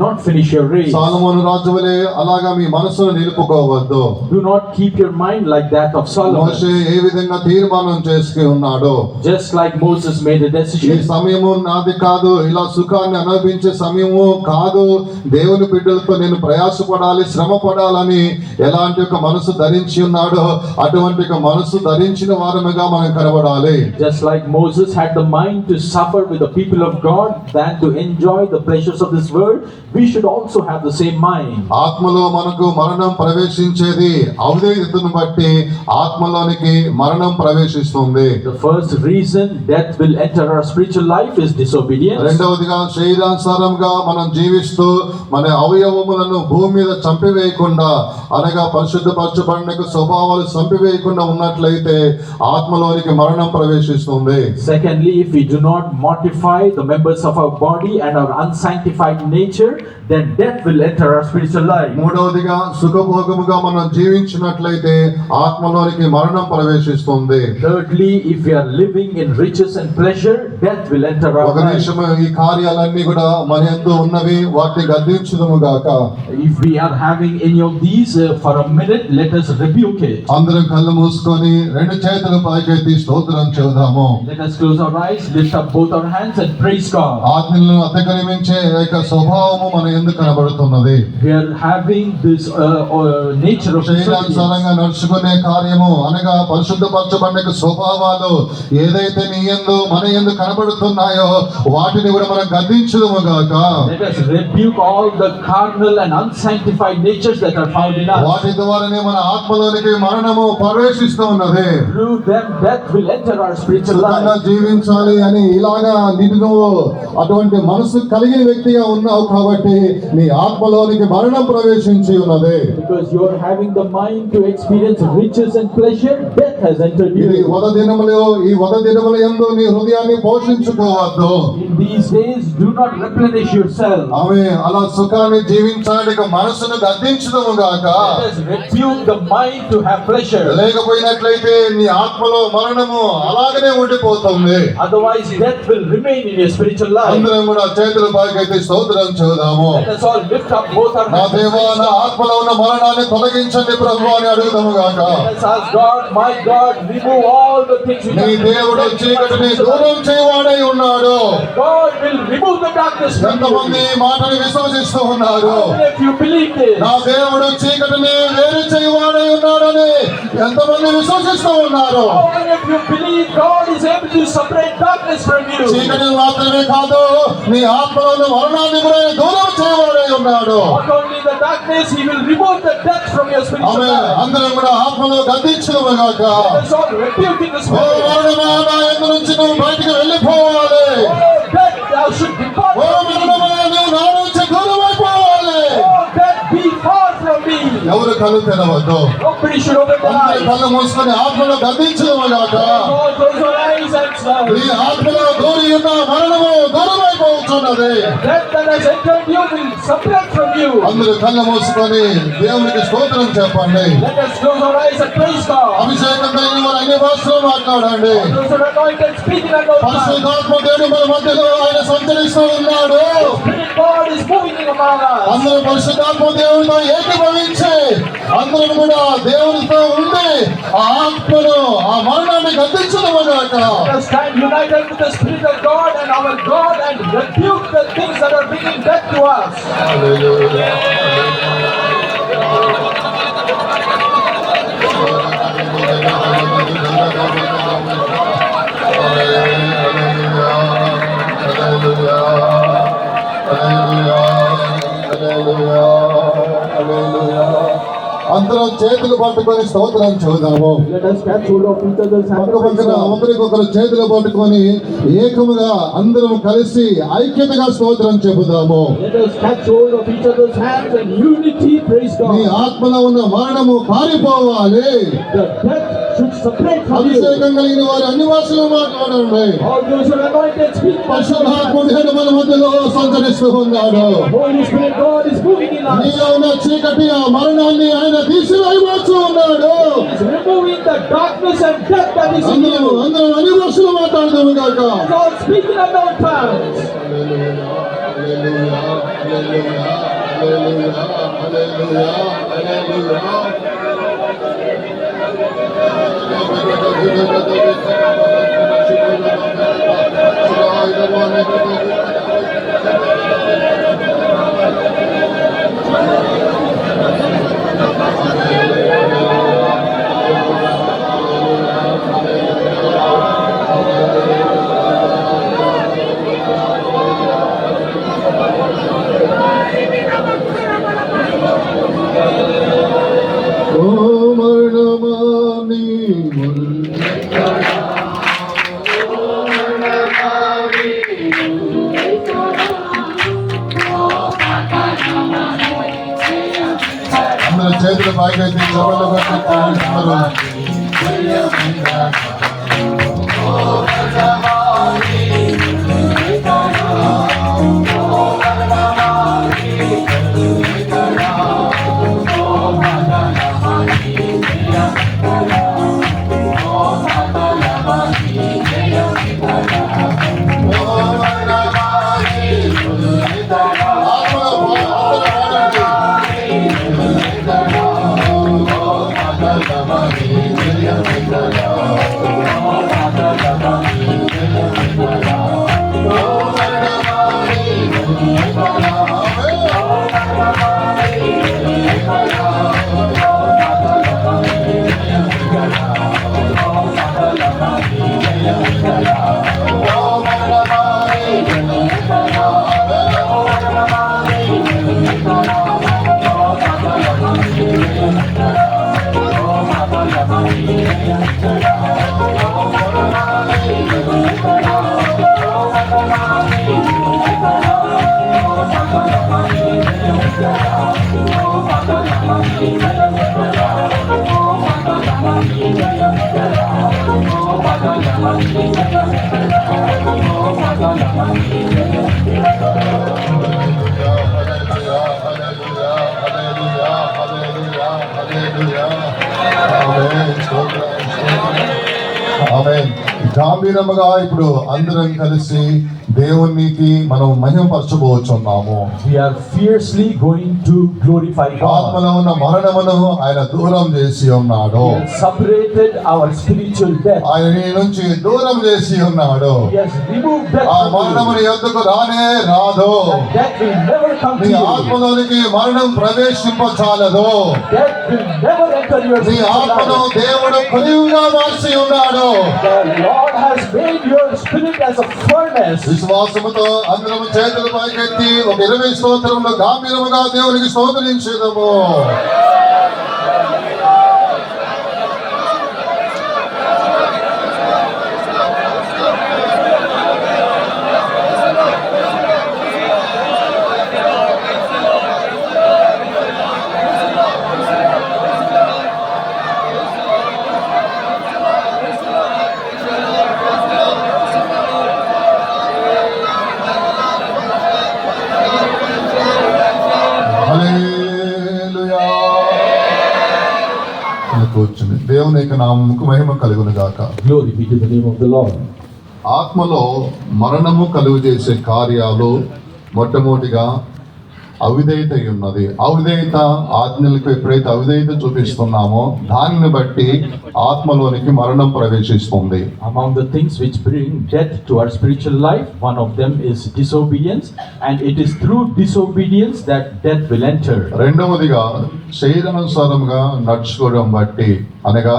not finish your race. సొలొమోను రాజు వలె అలాగా మీ మనసును నిలుపుకోవద్దు. Do not keep your mind like that of Solomon. మోషే ఏ విధంగా తీర్మానం చేసుకుని ఉన్నాడో, Just like Moses made a ఈ decision. సమయము నాది కాదు, ఇలా సుఖాన్ని అనుభవించే సమయము కాదు, దేవుని బిడ్డలతో నేను ప్రయాసపడాలి, శ్రమ పడాలని ఎలాంటి ఒక మనసు ధరించి ఉన్నాడో అటువంటి ఒక మనసు ధరించిన వారముగా మనం కనబడాలి. Just like Moses had the mind to suffer with the people of God than to enjoy the pleasures of this world, we should also have the same mind. ఆత్మలో మనకు మరణం ప్రవేశించేది అవిధేయతను బట్టి ఆత్మలోనికి మరణం ప్రవేశిస్తుంది. The first reason death will enter our spiritual life is disobedience. రెండవదిగా శరీరానుసారంగా మనం జీవిస్తూ మన అవయవములను భూమి మీద చంపివేయకుండా అనగా పరిశుద్ధపరచబడిన స్వభావాలు చంపివేయకుండా ఉన్నట్లయితే ఆత్మలోనికి మరణం ప్రవేశిస్తుంది. Secondly, if we do not mortify the members of our body and our unsanctified nature, then death will enter our spiritual life. మూడవదిగా సుఖభోగముగా మనం జీవించినట్లయితే ఆత్మలోనికి మరణం ప్రవేశిస్తుంది. Thirdly, if we are living in riches and pleasure, death will enter our ఒక life. నిమిషం ఈ కార్యాలన్నీ కూడా మన యందు ఉన్నవి, వాటిని గద్దించుదుము గాక. If we are having any of these for a minute, let us rebuke it. అందరం కళ్ళు మూసుకొని రెండు చేతులు పైకెత్తి స్తోత్రం చెబుదాము. Let us close our eyes, lift up both our hands and praise God. ఆజ్ఞలను అతిక్రమించే యొక్క స్వభావము మన యందు కనబడుతున్నది. We are having this nature of disobedience. శరీరానుసారంగా నడుచుకునే కార్యము అనగా పరిశుద్ధపరచబడిన స్వభావాలు ఏదైతే నీ యందు మన యందు కనబడుతున్నాయో వాటిని కూడా మనం గద్దించుదుము గాక. Let us rebuke all the carnal and unsanctified natures that are found in us. వాటి ద్వారానే మన ఆత్మలోనికి మరణము ప్రవేశిస్తూ ఉన్నది. Through them, death will enter our spiritual సుఖంగా life. జీవించాలి అని ఇలాగా నువ్వు అటువంటి మనసు కలిగిన వ్యక్తిగా ఉన్నావు కాబట్టి నీ ఆత్మలోనికి మరణం ప్రవేశించి ఉన్నది. Because you are having the mind to experience riches and pleasure, death has entered ఇది you. ఈ వద దినముల యందు నీ హృదయాన్ని పోషించుకోవద్దు. In these days, do not replenish yourself. ఆమె అలా సుఖాన్ని జీవించడానికి మనసును గద్దించుదుము గాక. Let us rebuke the mind to have pleasure. లేకపోయినట్లయితే నీ ఆత్మలో మరణము అలాగనే ఉండిపోతుంది. Otherwise, death will remain in your spiritual life. అందరం కూడా చేతులు పైకెత్తి స్తోత్రం చెబుదాము. Let us all lift up both our నా hands. దేవా, నా ఆత్మలో ఉన్న మరణాన్ని తొలగించండి ప్రభు అని అడుగుదాము గాక. Let us ask God, my God, remove all the things we నీ have. దేవుడు చీకటిని దూరం చేయవాడై ఉన్నాడు. God will remove the darkness from ఎంతమంది you. ఈ మాటను విశ్వసిస్తూ ఉన్నారు? If you believe this, నా దేవుడు చీకటిని వేరు చేయవాడై ఉన్నాడని ఎంతమంది విశ్వసిస్తూ ఉన్నారు? if you believe God is able to separate darkness from you, చీకటిని మాత్రమే కాదు, నీ ఆత్మలో ఉన్న మరణాన్ని కూడా దూరం చేయవాడై ఉన్నాడు. not only the darkness, He will remove the death from your spiritual ఆమె life. అందరం కూడా ఆత్మలో గద్దించుదుము గాక. Let us all rebuke in the oh spirit. మరణమా, నా యందు నుంచి నువ్వు బయటికి వెళ్ళిపోవాలి. Oh, death, thou should depart oh from me. మరణమా, నువ్వు నా నుంచి దూరమైపోవాలి. Oh, death, be far from me. ఎవరు కళ్ళు తెరవద్దు. Nobody should open their అందరి eyes. కళ్ళు మూసుకొని ఆత్మలో గద్దించుదుము గాక. Oh, close your eyes and నీ ఆత్మలో దూరి ఉన్న మరణము దూరమైపోతున్నది. death that has entered you will separate from you. అందరూ కళ్ళు మూసుకొని దేవునికి స్తోత్రం చెప్పండి. Let us close our eyes and praise God. అభిషేకం కలిగిన వారు అన్ని భాషలు మాట్లాడండి. Those who are anointed, speak in unknown tongues. పరిశుద్ధాత్మ దేవుడు మన మధ్యలో ఆయన సంచరిస్తూ ఉన్నాడు. Spirit God is moving in among us. అందరూ పరిశుద్ధాత్మ దేవుడితో ఏకీభవించి అందరం కూడా దేవునితో ఉండి ఆ ఆత్మను ఆ మరణాన్ని గద్దించుదుము గాక. Let us stand united with the Spirit of God and our God and rebuke the things that are bringing death to us. అందరం చేతులు పట్టుకొని స్తోత్రం చెబుదాము. Let us catch hold of each other's hand. పక్క పక్కన ఒకరికొకరు చేతులు పట్టుకొని ఏకముగా అందరం కలిసి ఐక్యతగా స్తోత్రం చెబుదాము. Let us catch hold of each other's hands and unity praise నీ God. ఆత్మలో ఉన్న మరణము పారిపోవాలి. The death should separate from you. అభిషేకం కలిగిన వారు అన్ని భాషలు మాట్లాడండి. All those who are anointed speak by పరిశుద్ధాత్ముడు నేడు మన మధ్యలో సంచరిస్తూ ఉన్నాడు. Holy Spirit, God is moving in us. నీలో ఉన్న చీకటి ఆ మరణాన్ని ఆయన తీసివేయవచ్చు ఉన్నాడు. He is removing the darkness and death that is in you. అందరం అన్ని భాషలు మాట్లాడదాము గాక. God speak in unknown tongues. ఓ మరణమా నీ అందరూ చేతులు పైకెత్తి చెవులు పెట్టి పాడుతున్నారు. ఆమేన్. గంభీరముగా ఇప్పుడు అందరం కలిసి దేవునికి మనం మహిమపరచబోచున్నాము. We are fiercely going to glorify God. ఆత్మలో ఉన్న మరణమును ఆయన దూరం చేసి ఉన్నాడు. He has separated our spiritual death. ఆయన నీ నుంచి దూరం చేసి ఉన్నాడు. He has removed death ఆ from you. మరణము నీ యొద్దకు రానే రాదు. And death will never come to నీ you. ఆత్మలోనికి మరణం ప్రవేశింపచాలదు. Death will never enter your నీ ఆత్మను spirit. దేవుడు కొలివుగా మార్చి ఉన్నాడు. The Lord has made your spirit as a furnace. విశ్వాసముతో అందరం చేతులు పైకెత్తి ఒక 20 స్తోత్రములు గంభీరముగా దేవునికి స్తోత్రించుదాము. హల్లెలూయా. కూర్చుని దేవుని యొక్క నామముకు మహిమ కలుగును గాక. Glory be to the name of the Lord. ఆత్మలో మరణము కలుగు చేసే కార్యాలు మొట్టమొదటిగా అవిధేయత ఉన్నది. అవిధేయత ఆజ్ఞలకు ఎప్పుడైతే అవిధేయత చూపిస్తున్నామో దానిని బట్టి ఆత్మలోనికి మరణం ప్రవేశిస్తుంది. Among the things which bring death to our spiritual life, one of them is disobedience, and it is through disobedience that death will enter. రెండవదిగా శరీరానుసారంగా నడుచుకోవడం బట్టి అనగా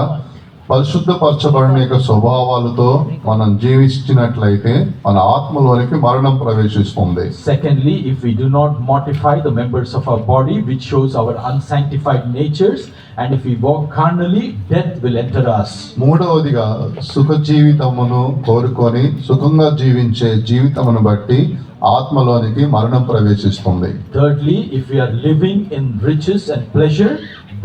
పరిశుద్ధపరచబడిన యొక్క స్వభావాలతో మనం జీవించినట్లయితే మన ఆత్మలోనికి మరణం ప్రవేశిస్తుంది. Secondly, if we do not mortify the members of our body, which shows our unsanctified natures, and if we walk carnally, death will enter us. మూడవదిగా సుఖ జీవితమును కోరుకొని సుఖంగా జీవించే జీవితమును బట్టి ఆత్మలోనికి మరణం ప్రవేశిస్తుంది. Thirdly, if we are living in riches and pleasure,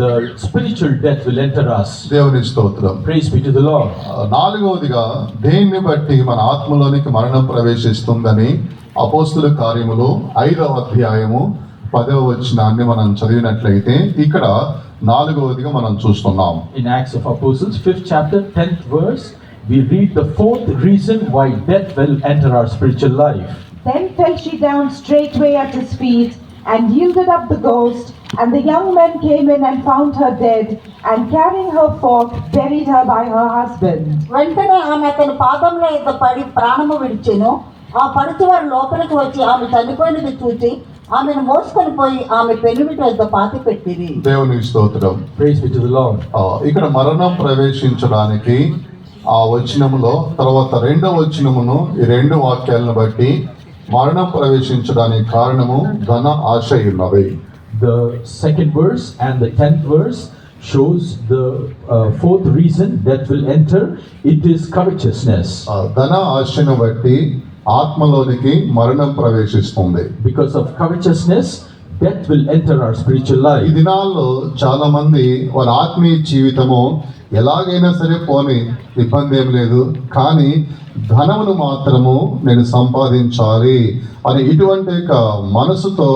the spiritual death will enter us. దేవుని స్తోత్రం. Praise be to the Lord. నాలుగవదిగా దేన్ని బట్టి మన ఆత్మలోనికి మరణం ప్రవేశిస్తుందని అపోస్తుల కార్యములు 5వ అధ్యాయము 10వ వచనాన్ని మనం చదివినట్లయితే ఇక్కడ నాలుగవదిగా మనం చూస్తున్నాం. In Acts of Apostles, 5th chapter, 10th verse, we read the fourth reason why death will enter our spiritual life. Then fell she down straightway at his feet, and yielded up the ghost. And the young men came in and found her dead, and carrying her forth, buried her by her husband. వెంటనే ఆమె అతని పాదంలో ఎద్ద పడి ప్రాణము విడిచెను. ఆ పడుచువారు లోపలికి వచ్చి ఆమె చనిపోయినది చూచి ఆమెను మోసుకొని పోయి ఆమె పెనుమిటి వద్ద పాతి పెట్టిరి. దేవుని స్తోత్రం. Praise be to the Lord. ఇక్కడ మరణం ప్రవేశించడానికి ఆ వచనములో తర్వాత రెండవ వచనమును ఈ రెండు వాక్యాలను బట్టి మరణం ప్రవేశించడానికి కారణము ధన ఆశ ఉన్నది. The second verse and the 10th verse shows the fourth reason that will enter. It is covetousness. ధన ఆశను బట్టి ఆత్మలోనికి మరణం ప్రవేశిస్తుంది. Because of covetousness, death will enter our spiritual ఈ life. దినాల్లో చాలా మంది వారి ఆత్మీయ జీవితము ఎలాగైనా సరే పోని ఇబ్బంది ఏం లేదు, కానీ ధనమును మాత్రము నేను సంపాదించాలి అని ఇటువంటి యొక్క మనసుతో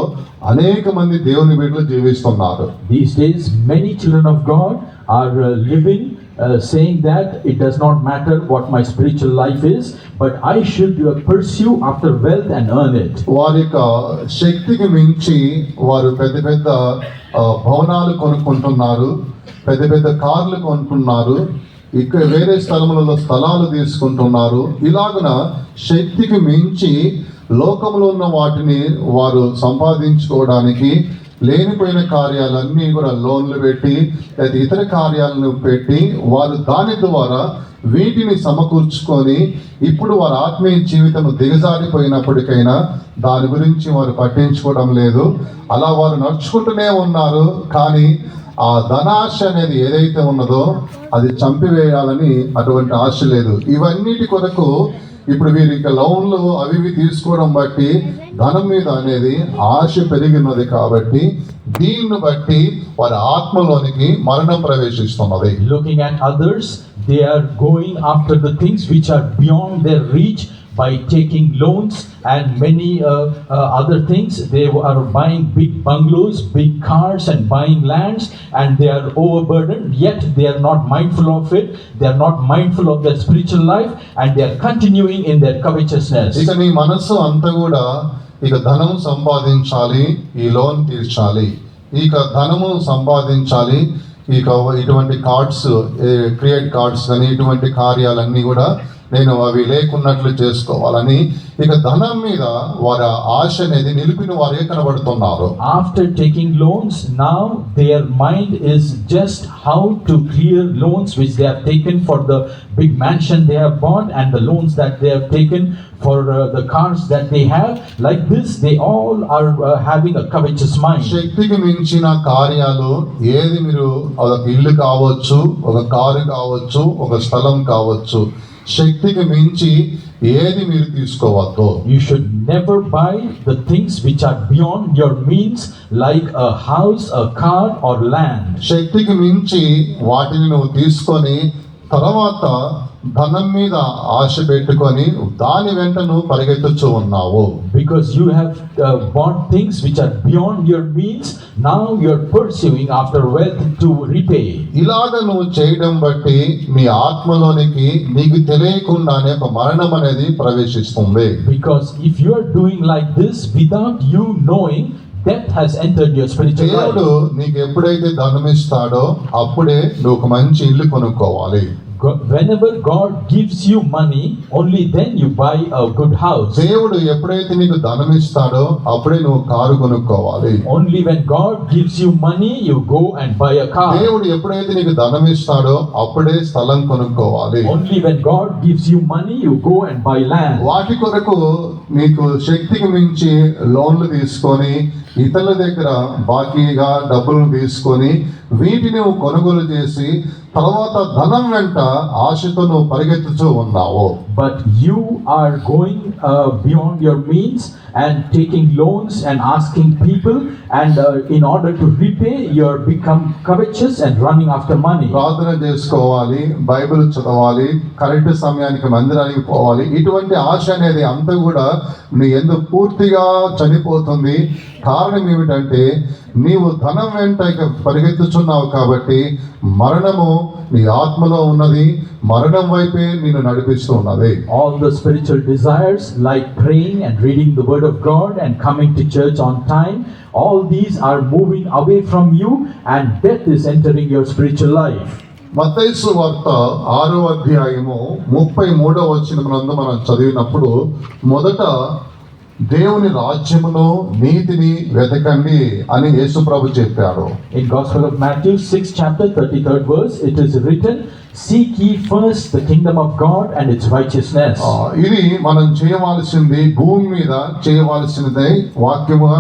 అనేక మంది దేవుని బిడ్డలు జీవిస్తున్నారు. These days, many children of God are living saying that it does not matter what my spiritual life is, but I should pursue after wealth and earn it. వారి యొక్క శక్తికి మించి వారు పెద్ద పెద్ద భవనాలు కొనుక్కుంటున్నారు, పెద్ద పెద్ద కార్లు కొనుక్కున్నారు, ఇక్కడ వేరే స్థలములలో స్థలాలు తీసుకుంటున్నారు. ఇలాగున శక్తికి మించి లోకంలో ఉన్న వాటిని వారు సంపాదించుకోవడానికి లేనిపోయిన కార్యాలన్నీ కూడా లోన్లు పెట్టి లేదా ఇతర కార్యాలను పెట్టి వారు దాని ద్వారా వీటిని సమకూర్చుకొని ఇప్పుడు వారి ఆత్మీయ జీవితం దిగజారిపోయినప్పటికైనా దాని గురించి వారు పట్టించుకోవడం లేదు. అలా వారు నడుచుకుంటూనే ఉన్నారు, కానీ ఆ ధనాశ అనేది ఏదైతే ఉన్నదో అది చంపివేయాలని అటువంటి ఆశ లేదు. ఇవన్నిటి కొరకు ఇప్పుడు వీరికి లోన్లు అవి ఇవి తీసుకోవడం బట్టి ధనం మీద అనేది ఆశ పెరిగినది కాబట్టి దీన్ని బట్టి వారి ఆత్మలోనికి మరణం ప్రవేశిస్తున్నది. Looking at others, they are going after the things which are beyond their reach by taking loans and many other things. They are buying big bungalows, big cars, and buying lands, and they are overburdened, yet they are not mindful of it. They are not mindful of their spiritual life, and they are continuing in their covetousness. ఇక నీ మనస్సు అంతా కూడా ఇక ధనం సంపాదించాలి, ఈ లోన్ తీర్చాలి, ఇక ధనము సంపాదించాలి, ఇక ఇటువంటి కార్డ్స్ క్రియేట్ కార్డ్స్ అని ఇటువంటి కార్యాలన్నీ కూడా నేను అవి లేకున్నట్లు చేసుకోవాలని ఇక ధనం మీద వారి ఆశ అనేది నిలిపిన వారే కనబడుతున్నారు. After taking loans, now their mind is just how to clear loans which they have taken for the big mansion they have bought and the loans that they have taken for the cars that they have. Like this, they all are having a covetous mind. శక్తికి మించిన కార్యాలు ఏది మీరు ఒక ఇల్లు కావచ్చు, ఒక కారు కావచ్చు, ఒక స్థలం కావచ్చు, శక్తికి మించి ఏది మీరు తీసుకోవద్దు. You should never buy the things which are beyond your means, like a house, a car, or land. శక్తికి మించి వాటిని నువ్వు తీసుకొని తర్వాత ధనం మీద ఆశ పెట్టుకొని దాని వెంట నువ్వు పరిగెత్తుచూ ఉన్నావు. Because you have bought things which are beyond your means, now you are pursuing after wealth to repay. ఇలాగ నువ్వు చేయడం బట్టి నీ ఆత్మలోనికి నీకు తెలియకుండానే ఒక మరణం అనేది ప్రవేశిస్తుంది. Because if you are doing like this without you knowing, death has entered your spiritual దేవుడు life. నీకు ఎప్పుడైతే ధనం ఇస్తాడో అప్పుడే నువ్వు ఒక మంచి ఇల్లు కొనుక్కోవాలి. Whenever God gives you money, only then you buy a good house. దేవుడు ఎప్పుడైతే నీకు ధనం ఇస్తాడో అప్పుడే నువ్వు కారు కొనుక్కోవాలి. Only when God gives you money, you go and buy a car. దేవుడు ఎప్పుడైతే నీకు ధనం ఇస్తాడో అప్పుడే స్థలం కొనుక్కోవాలి. Only when God gives you money, you go and buy land. వాటి కొరకు నీకు శక్తికి మించి లోన్లు తీసుకొని ఇతరుల దగ్గర బాకీగా డబ్బులను తీసుకొని వీటిని నువ్వు కొనుగోలు చేసి తర్వాత ధనం వెంట ఆశతో నువ్వు పరిగెత్తుతూ ఉన్నావు. But you are going beyond your means and taking loans and asking people, and in order to repay, you are become covetous and running after money. ప్రార్థన చేసుకోవాలి, బైబిల్ చదవాలి, కరెక్ట్ సమయానికి మందిరానికి పోవాలి. ఇటువంటి ఆశ అనేది అంతా కూడా నీ ఎందుకు పూర్తిగా చనిపోతుంది. కారణం ఏమిటంటే నీవు ధనం వెంట ఇక పరిగెత్తుచున్నావు కాబట్టి మరణము నీ ఆత్మలో ఉన్నది, మరణం వైపే నిన్ను నడిపిస్తూ ఉన్నది. All the spiritual desires like praying and reading the word of God and coming to church on time, all these are moving away from you, and death is entering your spiritual life. మత్తయి సువార్త 6వ అధ్యాయము 33వ వచనమునందు మనం చదివినప్పుడు మొదట దేవుని రాజ్యమును నీతిని వెతకండి అని యేసుప్రభు చెప్పాడు. In Gospel of Matthew 6 chapter 33rd verse, it is written, "Seek ye first the kingdom of God and its righteousness." ఇది మనం చేయవలసింది, భూమి మీద చేయవలసినది వాక్యముగా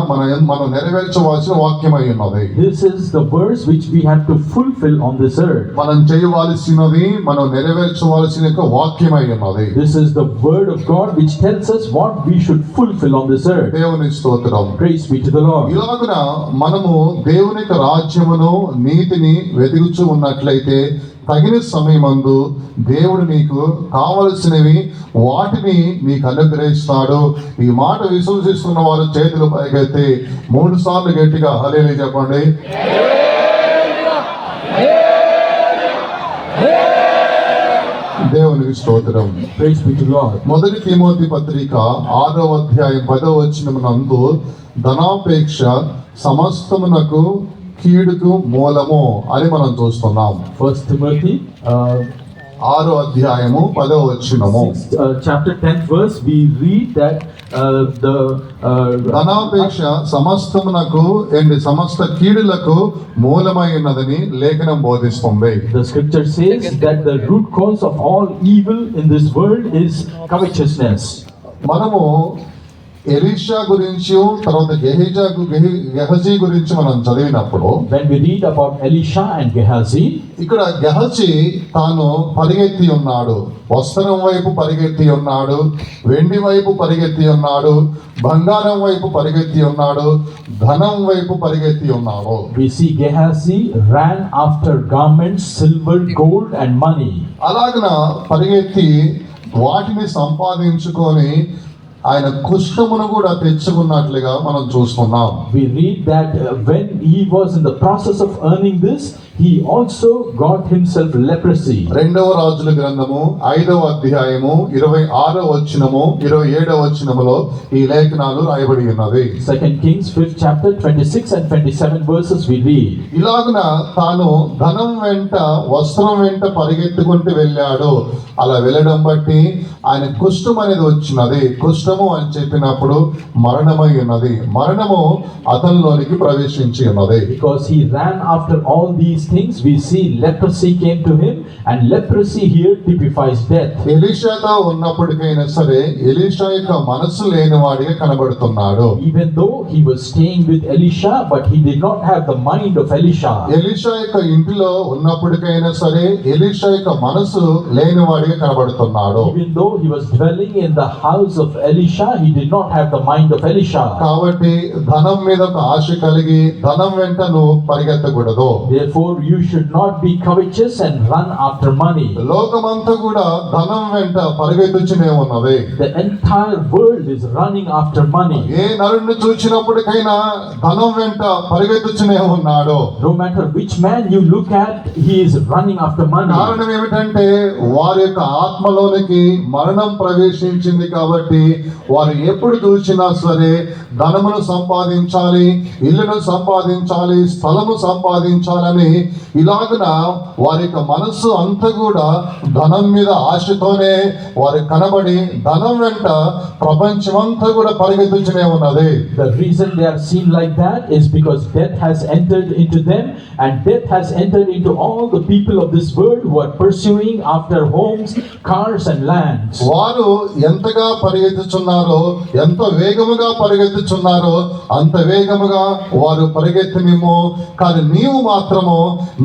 మనం నెరవేర్చవలసిన వాక్యమై ఉన్నది. This is the verse which we have to fulfill on this earth. మనం చేయవలసినది, మనం నెరవేర్చవలసిన వాక్యమై ఉన్నది. This is the word of God which tells us what we should fulfill on this earth. దేవుని స్తోత్రం. Praise be to the Lord. ఇలాగున మనము దేవుని యొక్క రాజ్యమును నీతిని వెతుకుచూ ఉన్నట్లయితే తగిన సమయమందు దేవుడు నీకు కావలసినవి వాటిని నీకు అనుగ్రహిస్తాడు. ఈ మాట విశ్వసిస్తున్న వారు చేతులు పైకెత్తి 3 సార్లు గట్టిగా హల్లెలూయా చెప్పండి. దేవునికి స్తోత్రం. Praise be to God. మొదటి తిమోతి పత్రిక 6వ అధ్యాయం 10వ వచనమునందు ధనాపేక్ష సమస్తమునకు కీడుకు మూలము అని మనం చూస్తున్నాం. 1 Timothy 6వ అధ్యాయము 10వ వచనము. chapter 10th verse, we read that ధనాపేక్ష సమస్తమునకు సమస్త కీడులకు మూలమై ఉన్నదని లేఖనం బోధిస్తుంది. the scripture says that the root cause of all evil in this world is covetousness. మనము ఎలీషా గురించి తర్వాత గెహజీ గురించి మనం చదివినప్పుడు When we read about Elisha and Gehazi, ఇక్కడ గెహజీ తాను పరిగెత్తి ఉన్నాడు, వస్త్రం వైపు పరిగెత్తి ఉన్నాడు, వెండి వైపు పరిగెత్తి ఉన్నాడు, బంగారం వైపు పరిగెత్తి ఉన్నాడు, ధనం వైపు పరిగెత్తి ఉన్నాడు. we see Gehazi ran after garments, silver, gold and money. అలాగన పరిగెత్తి వాటిని సంపాదించుకొని ఆయన కుష్ఠమును కూడా తెచ్చుకున్నట్లుగా మనం చూస్తున్నాం. We read that when he was in the process of earning this, he also got himself leprosy. రెండవ రాజుల గ్రంథము 5వ అధ్యాయము 26వ వచనము 27వ వచనములో ఈ లేఖనాలు రాయబడి ఉన్నది. 2 Kings 5th chapter 26 and 27 verses we read. ఇలాగున తాను ధనం వెంట, వస్త్రం వెంట పరిగెత్తుకుంటూ వెళ్ళాడు. అలా వెళ్ళడం బట్టి ఆయన కుష్ఠం అనేది వచ్చినది. కుష్ఠము అని చెప్పినప్పుడు మరణమై ఉన్నది. మరణము అతనిలోనికి ప్రవేశించి ఉన్నది. Because he ran after all these things, we see leprosy came to him, and leprosy here typifies death. ఎలీషాతో ఉన్నప్పటికైనా సరే ఎలీషా యొక్క మనసు లేని వాడిగా కనబడుతున్నాడు. Even though he was staying with Elisha, but he did not have the mind of Elisha. Elisha యొక్క ఇంటిలో ఉన్నప్పటికైనా సరే ఎలీషా యొక్క మనసు లేని వాడిగా కనబడుతున్నాడు. Even though he was dwelling in the house of Elisha, he did not have the mind of Elisha. కాబట్టి ధనం మీద ఒక ఆశ కలిగి ధనం వెంట నువ్వు పరిగెత్తకూడదు. Therefore, you should not be covetous and run after money. లోకమంతా కూడా ధనం వెంట పరిగెత్తుచునే ఉన్నది. The entire world is running after money. ఏ నరుణ్ణి చూసినప్పటికైనా ధనం వెంట పరిగెత్తుచునే ఉన్నాడు. No matter which man you look at, he is running after money. కారణం ఏమిటంటే వారి యొక్క ఆత్మలోనికి మరణం ప్రవేశించింది కాబట్టి వారు ఎప్పుడు చూసినా సరే ధనమును సంపాదించాలి, ఇల్లును సంపాదించాలి, స్థలము సంపాదించాలని ఇలాగున వారి యొక్క మనస్సు అంతా కూడా ధనం మీద ఆశతోనే వారు కనబడి ధనం వెంట ప్రపంచమంతా కూడా పరిగెత్తుచునే ఉన్నది. The reason they are seen like that is because death has entered into them, and death has entered into all the people of this world who are pursuing after homes, cars and lands. వారు ఎంతగా పరిగెత్తుచున్నారో, ఎంత వేగముగా పరిగెత్తుచున్నారో అంత వేగముగా వారు పరిగెత్తనిమ్ము, కానీ నీవు మాత్రము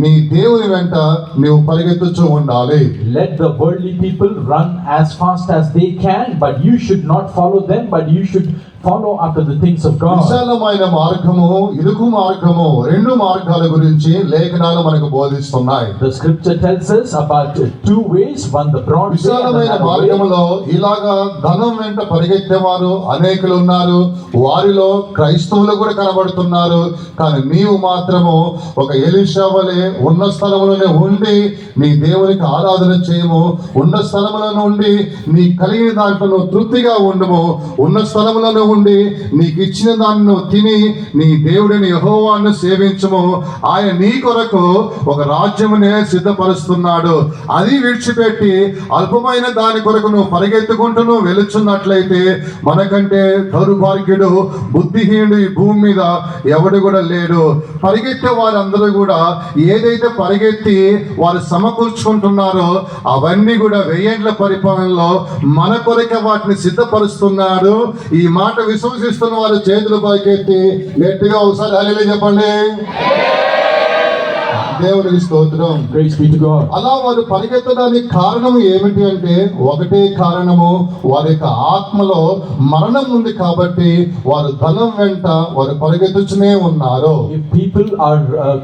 నీ దేవుని వెంట నీవు పరిగెత్తుచూ ఉండాలి. Let the worldly people run as fast as they can, but you should not follow them, but you should follow after the things of God. విశాలమైన మార్గము, ఇరుకు మార్గము, రెండు మార్గాల గురించి లేఖనాలు మనకు బోధిస్తున్నాయి. The scripture tells us about two ways, one the broad way and the విశాలమైన narrow way. మార్గంలో ఇలాగా ధనం వెంట పరిగెత్తేవారు అనేకులు ఉన్నారు. వారిలో క్రైస్తవులు కూడా కనబడుతున్నారు. కానీ నీవు మాత్రము ఒక ఎలీషా వలె ఉన్న స్థలములోనే ఉండి నీ దేవునికి ఆరాధన చేయము, ఉన్న స్థలములను ఉండి నీ కలిగిన దాంట్లో నువ్వు తృప్తిగా ఉండుము, ఉన్న స్థలములను ఉండి నీకు ఇచ్చిన దాన్ని తిని నీ దేవుడిని యెహోవాను సేవించుము. ఆయన నీ కొరకు ఒక రాజ్యమునే సిద్ధపరుస్తున్నాడు. అది విడిచిపెట్టి అల్పమైన దాని కొరకు నువ్వు పరిగెత్తుకుంటూ నువ్వు వెలుచున్నట్లయితే మనకంటే దౌర్భాగ్యుడు, బుద్ధిహీనుడు ఈ భూమి మీద ఎవడు కూడా లేడు. పరిగెత్తే వారందరూ కూడా ఏదైతే పరిగెత్తి వారు సమకూర్చుకుంటున్నారో అవన్నీ కూడా 1000 ఏండ్ల పరిపాలనలో మన కొరకే వాటిని సిద్ధపరుస్తున్నాడు. ఈ మాట విశ్వసిస్తున్న వారు చేతులు పైకెత్తి గట్టిగా ఒకసారి హల్లెలూయా చెప్పండి. దేవునికి స్తోత్రం. Praise be to God. అలా వారు పరిగెత్తడానికి కారణం ఏమిటి అంటే ఒకటే కారణము, వారి యొక్క ఆత్మలో మరణం ఉంది కాబట్టి వారు ధనం వెంట వారు పరిగెత్తుచునే ఉన్నారు. If people are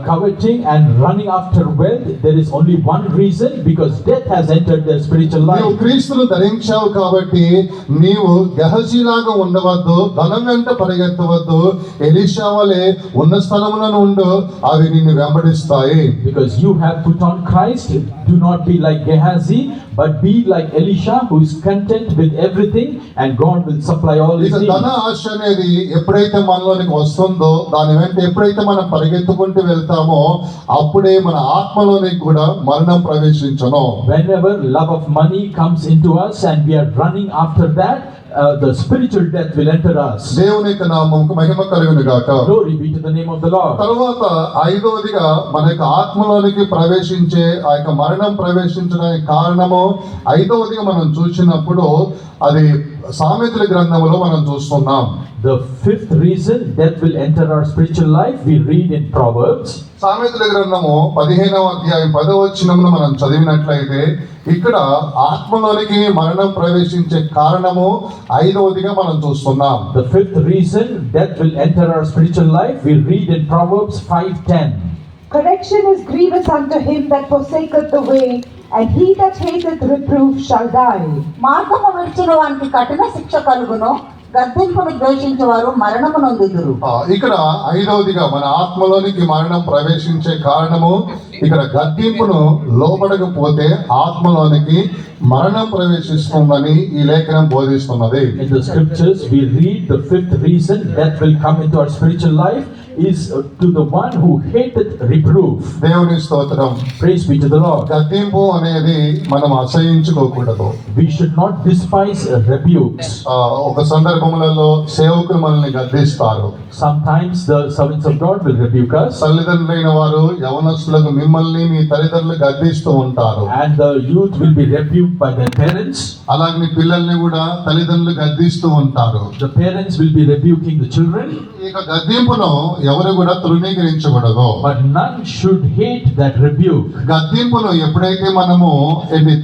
coveting and running after wealth, there is only one reason, because death has entered their spiritual నీవు life. క్రీస్తును ధరించావు కాబట్టి నీవు గెహజీలాగా ఉండవద్దు, ధనం వెంట పరిగెత్తవద్దు. ఎలీషా వలె ఉన్న స్థలములను ఉండు, అవి నిన్ను వెంబడిస్తాయి. Because you have put on Christ, do not be like Gehazi, but be like Elisha, who is content with everything, and God will supply all his ఇక ధన needs. ఆశ అనేది ఎప్పుడైతే మనలోనికి వస్తుందో, దాని వెంట ఎప్పుడైతే మనం పరిగెత్తుకుంటూ వెళ్తామో అప్పుడే మన ఆత్మలోనికి కూడా మరణం ప్రవేశించను. Whenever love of money comes into us and we are running after that, the spiritual death will enter us. దేవుని యొక్క నామముకు మహిమ కలుగును గాక. Glory be to the name of the Lord. తరువాత ఐదవదిగా మన యొక్క ఆత్మలోనికి ప్రవేశించే ఆ యొక్క మరణం ప్రవేశించడానికి కారణము ఐదవదిగా మనం చూసినప్పుడు అది సామెతల గ్రంథములో మనం చూస్తున్నాం. The fifth reason death will enter our spiritual life, we read in Proverbs. సామెతల గ్రంథము 15వ అధ్యాయం 10వ వచనమును మనం చదివినట్లయితే ఇక్కడ ఆత్మలోనికి మరణం ప్రవేశించే కారణము ఐదవదిగా మనం చూస్తున్నాం. The fifth reason death will enter our spiritual life, we read in Proverbs 5:10. Correction is grievous unto him that forsaketh the way, and he that hateth reproof shall die. మార్గము విడిచిన వానికి కఠిన శిక్ష కలుగును, గద్దింపును ద్వేషించేవారు మరణము నొందుదురు. ఇక్కడ ఐదవదిగా మన ఆత్మలోనికి మరణం ప్రవేశించే కారణము ఇక్కడ గద్దింపును లోబడకపోతే ఆత్మలోనికి మరణం ప్రవేశిస్తుందని ఈ లేఖనం బోధిస్తున్నది. In the scriptures we read the fifth reason death will come into our spiritual life is to the one who hateth reproof. దేవుని స్తోత్రం. Praise be to the Lord. గద్దింపు అనేది మనం అసహించుకోకూడదు. We should not despise rebukes. ఒక సందర్భములలో సేవకులు మనల్ని గద్దిస్తారు. Sometimes the servants of God will rebuke us, తల్లిదండ్రులైన వారు యవనస్తులకు మిమ్మల్ని మీ తల్లిదండ్రులు గద్దిస్తూ ఉంటారు. and the youth will be rebuked by their parents. అలాగే మీ పిల్లల్ని కూడా తల్లిదండ్రులు గద్దిస్తూ ఉంటారు. The parents will be rebuking the children, ఇక గద్దింపును ఎవరు కూడా తృణీకరించకూడదు. but none should hate that rebuke. గద్దింపును ఎప్పుడైతే మనము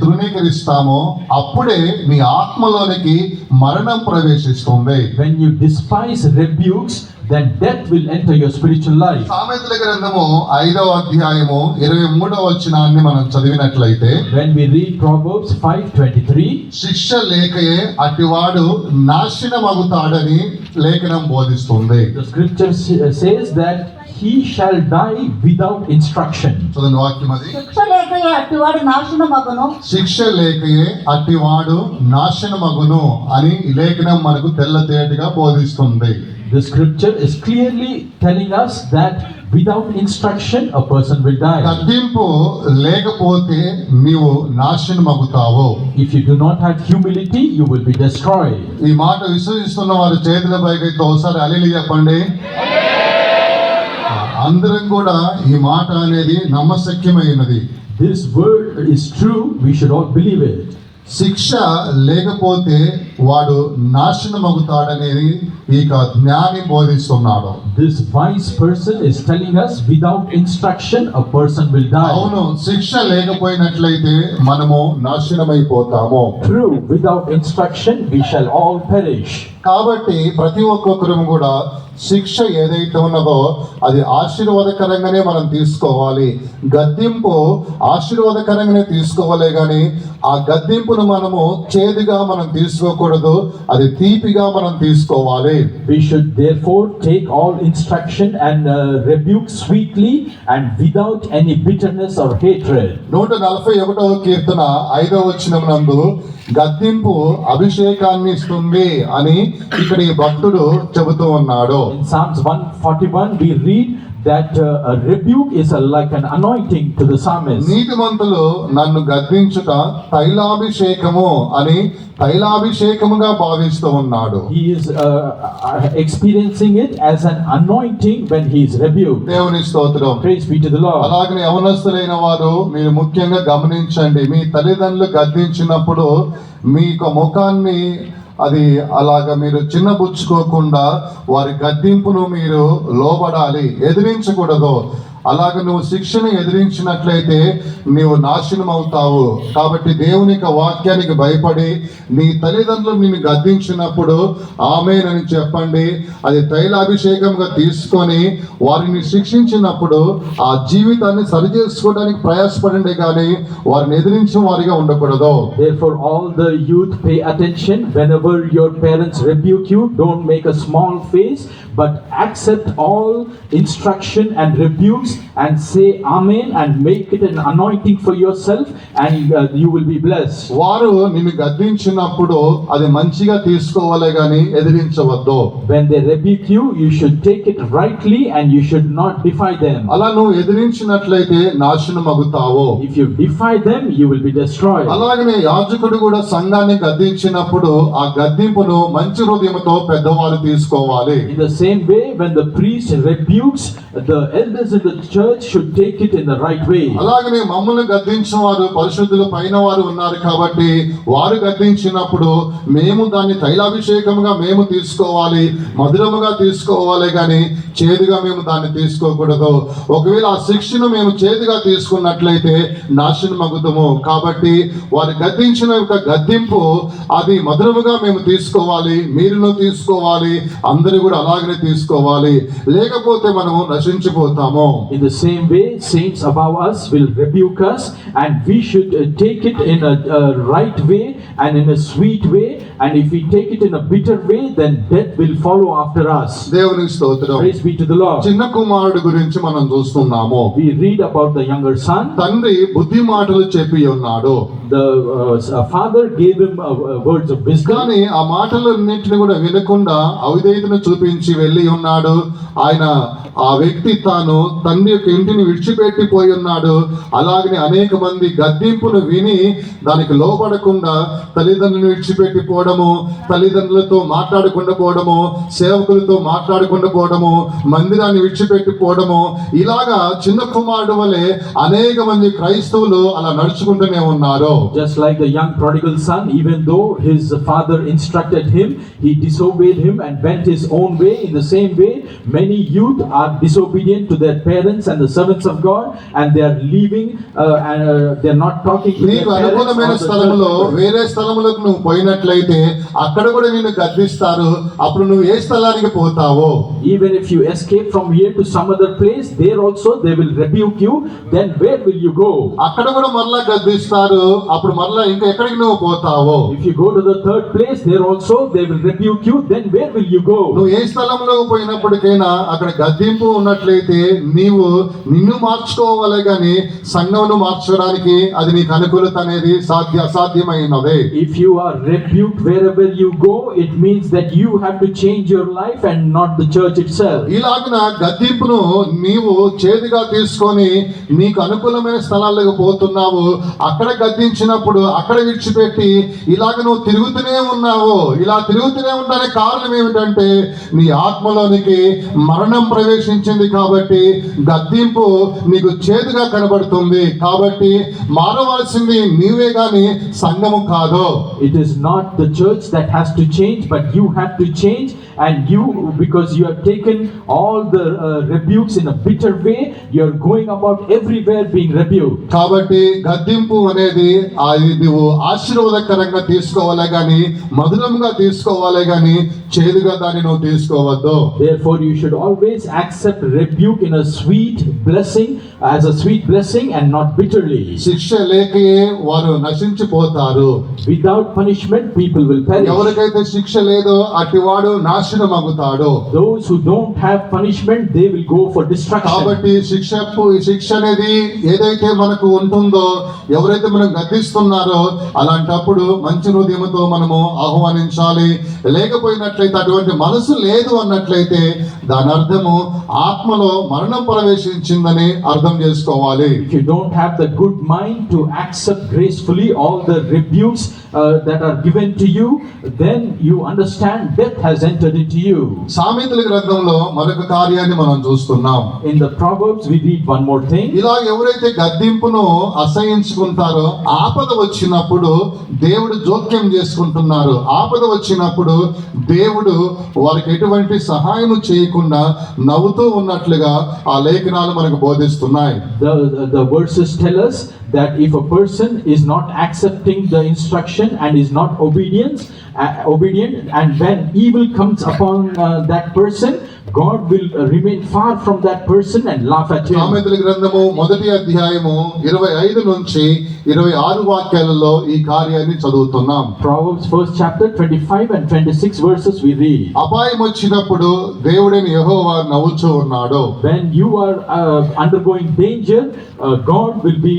తృణీకరిస్తామో అప్పుడే మీ ఆత్మలోనికి మరణం ప్రవేశిస్తుంది. When you despise rebukes, then death will enter your spiritual life. సామెతల గ్రంథము 5వ అధ్యాయము 23వ వచనాన్ని మనం చదివినట్లయితే When we read Proverbs 5:23, శిక్ష లేకయే అటివాడు నాశనమగుతాడని లేఖనం బోధిస్తుంది. the scripture says that he shall die without instruction. చూడండి వాక్యం అది. శిక్ష లేక లేకయే అట్టివాడు నాశనమగును. శిక్ష లేకయే అట్టివాడు నాశనమగును అని ఈ లేఖనం మనకు తెల్లతేటగా బోధిస్తుంది. The scripture is clearly telling us that without instruction a person will die. గద్దింపు లేకపోతే నీవు నాశనమగుతావు. If you do not have humility, you will be destroyed. ఈ మాట విశ్వసిస్తున్న వారి చేతుల పైకి ఒకసారి హల్లెలూయా చెప్పండి. అందరం కూడా ఈ మాట అనేది నమ్మశక్యమైనది. This word is true, we should all believe it. శిక్ష లేకపోతే వాడు నాశనమగుతాడనేది ఈ జ్ఞాని బోధిస్తున్నాడు. This wise person is telling us without instruction a person will die. అవును, శిక్ష లేకపోయినట్లయితే మనము నాశనమైపోతాము. True, without instruction we shall all perish. కాబట్టి ప్రతి ఒక్కొక్కరు కూడా శిక్ష ఏదైతే ఉన్నదో అది ఆశీర్వాదకరంగానే మనం తీసుకోవాలి. గద్దింపు ఆశీర్వాదకరంగానే తీసుకోవాలి, కానీ ఆ గద్దింపును మనము చేదుగా మనం తీసుకోకూడదు, అది తీపిగా మనం తీసుకోవాలి. We should therefore take all instruction and rebuke sweetly and without any bitterness or hatred. 141వ కీర్తన 5వ వచనమునందు గద్దింపు అభిషేకాన్ని ఇస్తుంది అని ఇక్కడ ఈ భక్తుడు చెబుతూ ఉన్నాడు. In Psalms 141 we read that a rebuke is like an anointing to the psalmist. నీతిమంతులు నన్ను గద్దించుట తైలాభిషేకము అని తైలాభిషేకముగా భావిస్తూ ఉన్నాడు. He is experiencing it as an anointing when he is rebuked. దేవుని స్తోత్రం. Praise be to the Lord. అలాగనే యవనస్తులైన వారు మీరు ముఖ్యంగా గమనించండి, మీ తల్లిదండ్రులు గద్దించినప్పుడు మీ యొక్క ముఖాన్ని అది అలాగా మీరు చిన్నబుచ్చుకోకుండా వారి గద్దింపును మీరు లోబడాలి, ఎదిరించకూడదు. అలాగ నువ్వు శిక్షను ఎదిరించినట్లయితే నీవు నాశనం అవుతావు. కాబట్టి దేవుని యొక్క వాక్యానికి భయపడి నీ తల్లిదండ్రులు నిన్ను గద్దించినప్పుడు ఆమేనని చెప్పండి. అది తైలాభిషేకంగా తీసుకొని వారిని శిక్షించినప్పుడు ఆ జీవితాన్ని సరిచేసుకోవడానికి ప్రయాసపడండి, కానీ వారిని ఎదిరించిన వారిగా ఉండకూడదు. Therefore all the youth pay attention. Whenever your parents rebuke you, don't make a small face, but accept all instruction and rebukes and say amen and make it an anointing for yourself, and you will be blessed. వారు నిన్ను గద్దించినప్పుడు అది మంచిగా తీసుకోవాలి, కానీ ఎదిరించవద్దు. When they rebuke you, you should take it rightly and you should not defy them. అలా నువ్వు ఎదిరించినట్లయితే నాశనం అవుతావు. If you defy them, you will be destroyed. అలాగనే యాజకుడు కూడా సంఘాన్ని గద్దించినప్పుడు ఆ గద్దింపును మంచి హృదయంతో పెద్దవారు తీసుకోవాలి. In the same way, when the priest rebukes, the elders in the church should take it in the right way. అలాగనే మమ్మల్ని గద్దించిన వారు పరిశుద్ధులు పైన వారు ఉన్నారు కాబట్టి వారు గద్దించినప్పుడు మేము దాన్ని తైలాభిషేకంగా మేము తీసుకోవాలి, మధురముగా తీసుకోవాలి, కానీ చేదుగా మేము దాన్ని తీసుకోకూడదు. ఒకవేళ ఆ శిక్షను మేము చేదుగా తీసుకున్నట్లయితే నాశనం అగుతాము. కాబట్టి వారు గద్దించిన యొక్క గద్దింపు అది మధురముగా మేము తీసుకోవాలి, మీరును తీసుకోవాలి, అందరూ కూడా అలాగనే తీసుకోవాలి, లేకపోతే మనము నశించిపోతాము. In the same way, saints above us will rebuke us, and we should take it in a right way and in a sweet way. And if we take it in a bitter way, then death will follow after us. దేవునికి స్తోత్రం. Praise be to the Lord. చిన్న కుమారుడు గురించి మనం చూస్తున్నాము. We read about the younger son. తండ్రి బుద్ధి మాటలు చెప్పి ఉన్నాడు. The father gave him words of wisdom. కానీ ఆ మాటలన్నింటిని కూడా వినకుండా అవిధేయతను చూపించి వెళ్ళి ఉన్నాడు. ఆయన ఆ వ్యక్తి తాను తండ్రి యొక్క ఇంటిని విడిచిపెట్టిపోయి ఉన్నాడు. అలాగనే అనేక మంది గద్దింపును విని దానికి లోపడకుండా తల్లిదండ్రులను విడిచిపెట్టిపోవడము, తల్లిదండ్రులతో మాట్లాడకుండా పోవడము, సేవకులతో మాట్లాడకుండా పోవడము, మందిరాన్ని విడిచిపెట్టిపోవడము, ఇలాగా చిన్న కుమారుడు వలె అనేక మంది క్రైస్తవులు అలా నడుచుకుంటూనే ఉన్నారు. Just like the young prodigal son, even though his father instructed him, he disobeyed him and went his own way. In the same way, many youth are disobedient to their parents and the servants of God, and they are leaving and they are not talking to their నీకు parents. అనుకూలమైన స్థలములో వేరే స్థలములకు నువ్వు పోయినట్లయితే అక్కడ కూడా నిన్ను గద్దిస్తారు. అప్పుడు నువ్వు ఏ స్థలానికి పోతావో, Even if you escape from here to some other place, there also they will rebuke you. Then where will you go? అక్కడ కూడా మరలా గద్దిస్తారు. అప్పుడు మరలా ఇంకా ఎక్కడికి నువ్వు పోతావో? If you go to the third place, there also they will rebuke you. Then where will you go? నువ్వు ఏ స్థలంలో పోయినప్పటికైనా అక్కడ గద్దింపు ఉన్నట్లయితే నీవు నిన్ను మార్చుకోవాలి గాని సంఘమును మార్చడానికి అది నీకు అనుకూలత అనేది అసాధ్యమైనదే. If you are rebuked wherever you go, it means that you have to change your life and not the church itself. ఇలాగున గద్దింపును నీవు చేదుగా తీసుకొని నీకు అనుకూలమైన స్థలాలకు పోతున్నావు. అక్కడ గద్దించినప్పుడు అక్కడ విడిచిపెట్టి ఇలాగ నువ్వు తిరుగుతూనే ఉన్నావు. ఇలా తిరుగుతూనే ఉండడానికి కారణం ఏమిటంటే నీ ఆత్మలోనికి మరణం ప్రవేశించింది కాబట్టి గద్దింపు నీకు చేదుగా కనబడుతుంది. కాబట్టి మారవలసింది నీవే గాని సంఘము కాదు. It is not the church that has to change, but you have to change, and you, because you have taken all the rebukes in a bitter way, you are going about everywhere being rebuked. కాబట్టి గద్దింపు అనేది అది నువ్వు ఆశీర్వాదకరంగా తీసుకోవాలే గాని మధురంగా తీసుకోవాలే గాని చేదుగా దాన్ని నువ్వు తీసుకోవద్దు. Therefore you should always accept rebuke in a sweet blessing, as a sweet blessing, and not bitterly. శిక్ష లేకయే వారు నశించిపోతారు. Without punishment people will perish. ఎవరికైతే శిక్ష లేదో అటివాడు నాశనం అగుతాడు. Those who don't have punishment, they will go for destruction. కాబట్టి శిక్ష అనేది ఏదైతే మనకు ఉంటుందో, ఎవరైతే మనం గద్దిస్తున్నారో అలాంటప్పుడు మంచి హృదయంతో మనము ఆహ్వానించాలి. లేకపోయినట్లయితే అటువంటి మనసు లేదు అన్నట్లయితే దాని అర్థము ఆత్మలో మరణం ప్రవేశించిందని అర్థం చేసుకోవాలి. If you don't have the good mind to accept gracefully all the rebukes that are given to you, then you understand death has entered into you. సామెతల గ్రంథంలో మరొక కార్యాన్ని మనం చూస్తున్నాం. In the Proverbs we read one more thing. ఇలా ఎవరైతే గద్దింపును అసహించుకుంటారో ఆపద వచ్చినప్పుడు దేవుడు జోక్యం చేసుకుంటున్నారు. ఆపద వచ్చినప్పుడు దేవుడు వారికి ఎటువంటి సహాయం చేయకుండా నవ్వుతూ ఉన్నట్లుగా ఆ లేఖనాలు మనకు బోధిస్తున్నాయి. The verses tell us that if a person is not accepting the instruction and is not obedient, and when evil comes upon that person, God will remain far from that person and laugh at him. సామెతల గ్రంథము 1వ అధ్యాయము 25 నుంచి 26 వాక్యాలలో ఈ కార్యాన్ని చదువుతున్నాం. Proverbs 1st chapter 25 and 26 verses we read. అపాయం వచ్చినప్పుడు దేవుడైన యెహోవా నవ్వుచూ ఉన్నాడు. When you are undergoing danger, God will be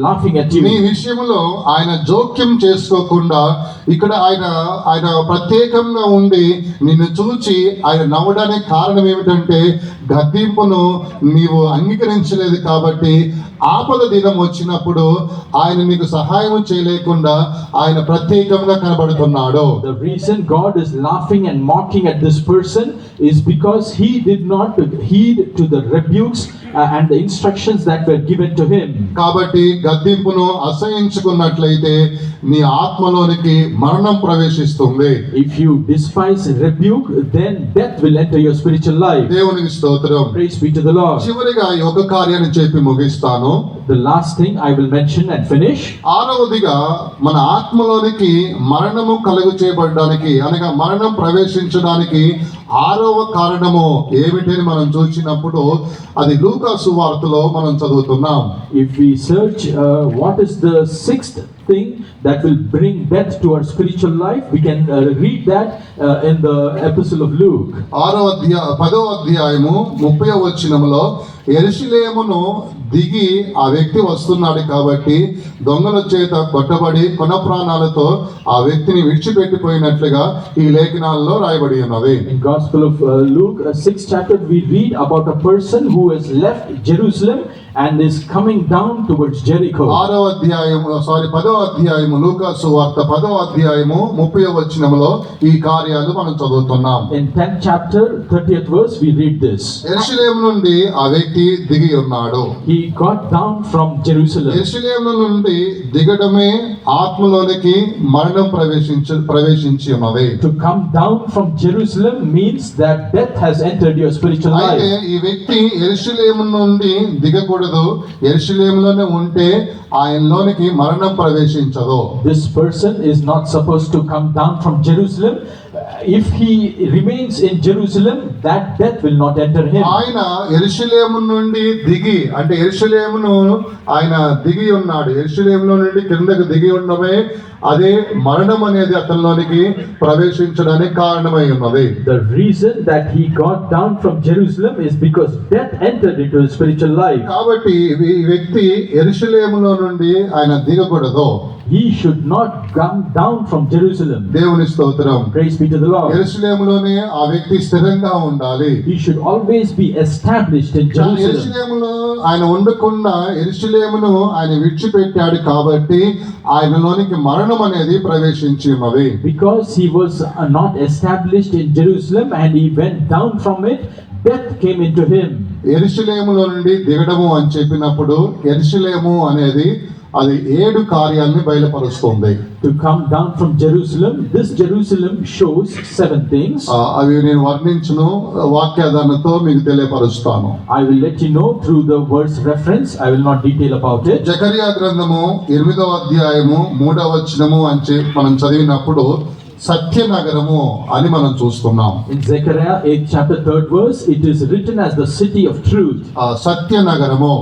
laughing at నీ you. విషయంలో ఆయన జోక్యం చేసుకోకుండా ఇక్కడ ఆయన ప్రత్యేకంగా ఉండి నిన్ను చూచి ఆయన నవ్వడానికి కారణం ఏమిటంటే గద్దింపును నీవు అంగీకరించలేదు కాబట్టి ఆపద దినం వచ్చినప్పుడు ఆయన నీకు సహాయం చేయలేకుండా ఆయన ప్రత్యేకంగా కనబడుతున్నాడు. The reason God is laughing and mocking at this person is because he did not heed to the rebukes and the instructions that were given to him. కాబట్టి గద్దింపును అసహించుకున్నట్లయితే నీ ఆత్మలోనికి మరణం ప్రవేశిస్తుంది. If you despise rebuke, then death will enter your spiritual life. దేవునికి స్తోత్రం. Praise be to the Lord. చివరిగా ఈ ఒక కార్యాన్ని చెప్పి ముగిస్తాను. The last thing I will mention and finish. ఆరవదిగా మన ఆత్మలోనికి మరణము కలుగు చేయబడడానికి అనగా మరణం ప్రవేశించడానికి ఆరవ కారణము ఏమిటని మనం చూసినప్పుడు అది లూకా సువార్తలో మనం చదువుతున్నాం. If we search what is the sixth thing that will bring death to our spiritual life, we can read that in the epistle of Luke. 10వ అధ్యాయము 30వ వచనములో యెరూషలేమును దిగి ఆ వ్యక్తి వస్తున్నాడు కాబట్టి దొంగల చేత కొట్టబడి కొన ప్రాణాలతో ఆ వ్యక్తిని విడిచిపెట్టిపోయినట్లుగా ఈ లేఖనాల్లో రాయబడి ఉన్నది. In Gospel of Luke, 6th chapter, we read about a person who has left Jerusalem and is coming down towards Jericho. 10వ అధ్యాయము లూకా సువార్త 10వ అధ్యాయము 30వ వచనములో ఈ కార్యాలు మనం చదువుతున్నాం. In 10th chapter, 30th verse, we read this. యెరూషలేము నుండి ఆ వ్యక్తి దిగి ఉన్నాడు. He got down from Jerusalem. యెరూషలేము నుండి దిగడమే ఆత్మలోనికి మరణం ప్రవేశించి ఉన్నది. To come down from Jerusalem means that death has entered your spiritual అయితే life. ఈ వ్యక్తి యెరూషలేము నుండి దిగకూడదు. యెరూషలేములోనే ఉంటే ఆయనలోనికి మరణం ప్రవేశించదు. This person is not supposed to come down from Jerusalem. if he remains in Jerusalem, that death will not enter him. ఆయన యెరూషలేము నుండి దిగి, అంటే యెరూషలేమును ఆయన దిగి ఉన్నాడు. యెరూషలేములో నుండి కిందకు దిగి ఉండమే అదే మరణం అనేది అతనిలోనికి ప్రవేశించడానికి కారణమై ఉన్నది. The reason that he got down from Jerusalem is because death entered into his spiritual life. కాబట్టి ఈ వ్యక్తి యెరూషలేములో నుండి ఆయన దిగకూడదు. He should not come down from Jerusalem. దేవుని స్తోత్రం. Praise be to the Lord. యెరూషలేములోనే ఆ వ్యక్తి స్థిరంగా ఉండాలి. He should always be established in Jerusalem. యెరూషలేములో ఆయన ఉండకుండా యెరూషలేమును ఆయన విడిచిపెట్టాడు కాబట్టి ఆయనలోనికి మరణం అనేది ప్రవేశించి ఉన్నది. Because he was not established in Jerusalem and he went down from it, death came into him. యెరూషలేములో నుండి దిగడము అని చెప్పినప్పుడు యెరూషలేము అనేది అది 7 కార్యాలను బయలుపరుస్తుంది. To come down from Jerusalem, this Jerusalem shows 7 things. అవి నేను వర్ణించును వాక్యాధారణతో మీకు తెలియపరుస్తాను. I will let you know through the verse reference. I will not detail about it. జకర్యా గ్రంథము 8వ అధ్యాయము 3వ వచనము అని మనం చదివినప్పుడు సత్యనగరము అని మనం చూస్తున్నాం. In Zechariah 8th chapter 3rd verse, it is written as the city of truth. సత్యనగరము,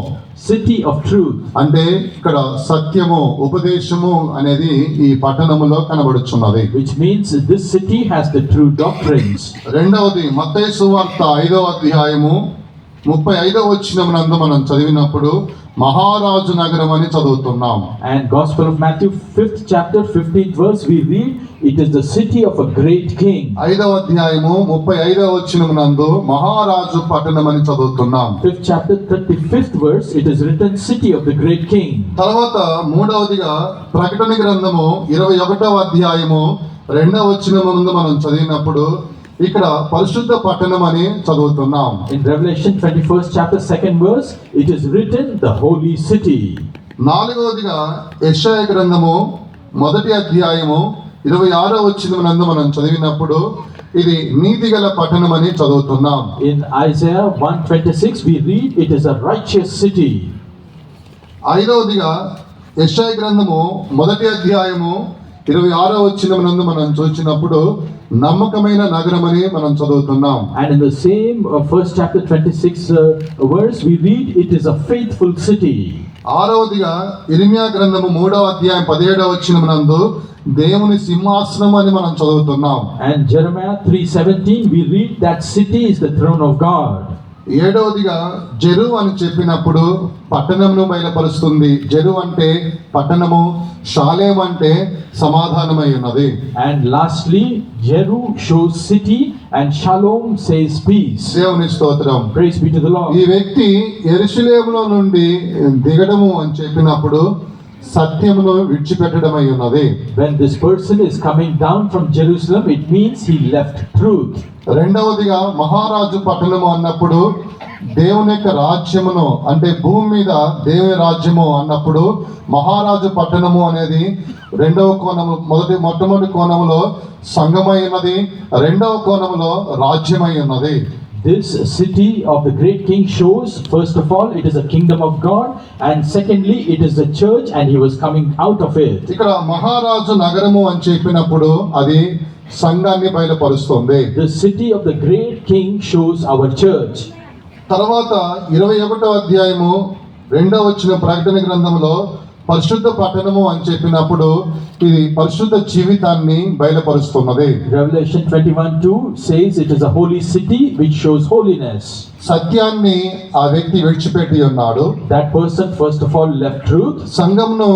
City of truth. అంటే ఇక్కడ సత్యము ఉపదేశము అనేది ఈ పట్టణములో కనబడుచున్నది. Which means this city has the true doctrines. రెండవది మత్తయి సువార్త 5వ అధ్యాయము 35వ వచనమునందు మనం చదివినప్పుడు మహారాజు నగరం అని చదువుతున్నాం. And Gospel of Matthew 5th chapter 15th verse we read, it is the city of a great king. 5వ అధ్యాయము 35వ వచనమునందు మహారాజు పట్టణం అని చదువుతున్నాం. 5th chapter 35th verse, it is written city of the great king. తర్వాత మూడవదిగా ప్రకటన గ్రంథము 21వ అధ్యాయము 2వ వచనమునందు మనం చదివినప్పుడు ఇక్కడ పరిశుద్ధ పట్టణం అని చదువుతున్నాం. In Revelation 21st chapter 2nd verse, it is written the holy city. నాలుగవదిగా యెషయా గ్రంథము 1వ అధ్యాయము 26వ వచనమునందు మనం చదివినప్పుడు ఇది నీతిగల పట్టణం అని చదువుతున్నాం. In Isaiah 1:26 we read, it is a righteous city. ఐదవదిగా యెషయా గ్రంథము 1వ అధ్యాయము 26వ వచనమునందు మనం చూసినప్పుడు నమ్మకమైన నగరం అని మనం చదువుతున్నాం. And in the same first chapter 26 verse we read, it is a faithful city. ఆరవదిగా ఇర్మీయా గ్రంథము 3వ అధ్యాయం 17వ వచనమునందు దేవుని సింహాసనం అని మనం చదువుతున్నాం. And Jeremiah 3:17 we read that city is the throne of God. ఏడవదిగా జెరు అని చెప్పినప్పుడు పట్టణమును బయలుపరుస్తుంది. జెరు అంటే పట్టణము, షాలేం అంటే సమాధానమై ఉన్నది. And lastly, Jeru shows city and Shalom says peace. దేవుని స్తోత్రం. Praise be to the Lord. ఈ వ్యక్తి యెరూషలేములో నుండి దిగడము అని చెప్పినప్పుడు సత్యమును విడిచిపెట్టడమై ఉన్నది. When this person is coming down from Jerusalem, it means he left truth. రెండవదిగా మహారాజు పట్టణము అన్నప్పుడు దేవుని యొక్క రాజ్యమును, అంటే భూమి మీద దేవుని రాజ్యము అన్నప్పుడు మహారాజు పట్టణము అనేది రెండవ కోణము, మొట్టమొదటి కోణములో సంఘమై ఉన్నది, రెండవ కోణములో రాజ్యమై ఉన్నది. This city of the great king shows, first of all, it is a kingdom of God, and secondly, it is the church and he was coming out of it. ఇక్కడ మహారాజు నగరము అని చెప్పినప్పుడు అది సంఘాన్ని బయలుపరుస్తుంది. The city of the great king shows our church. తర్వాత 21వ అధ్యాయము 2వ వచనం ప్రకటన గ్రంథంలో పరిశుద్ధ పట్టణము అని చెప్పినప్పుడు ఇది పరిశుద్ధ జీవితాన్ని బయలుపరుస్తున్నది. Revelation 21:2 says it is a holy city which shows holiness. సత్యాన్ని ఆ వ్యక్తి విడిచిపెట్టి ఉన్నాడు. That person first of all left truth. సంఘంను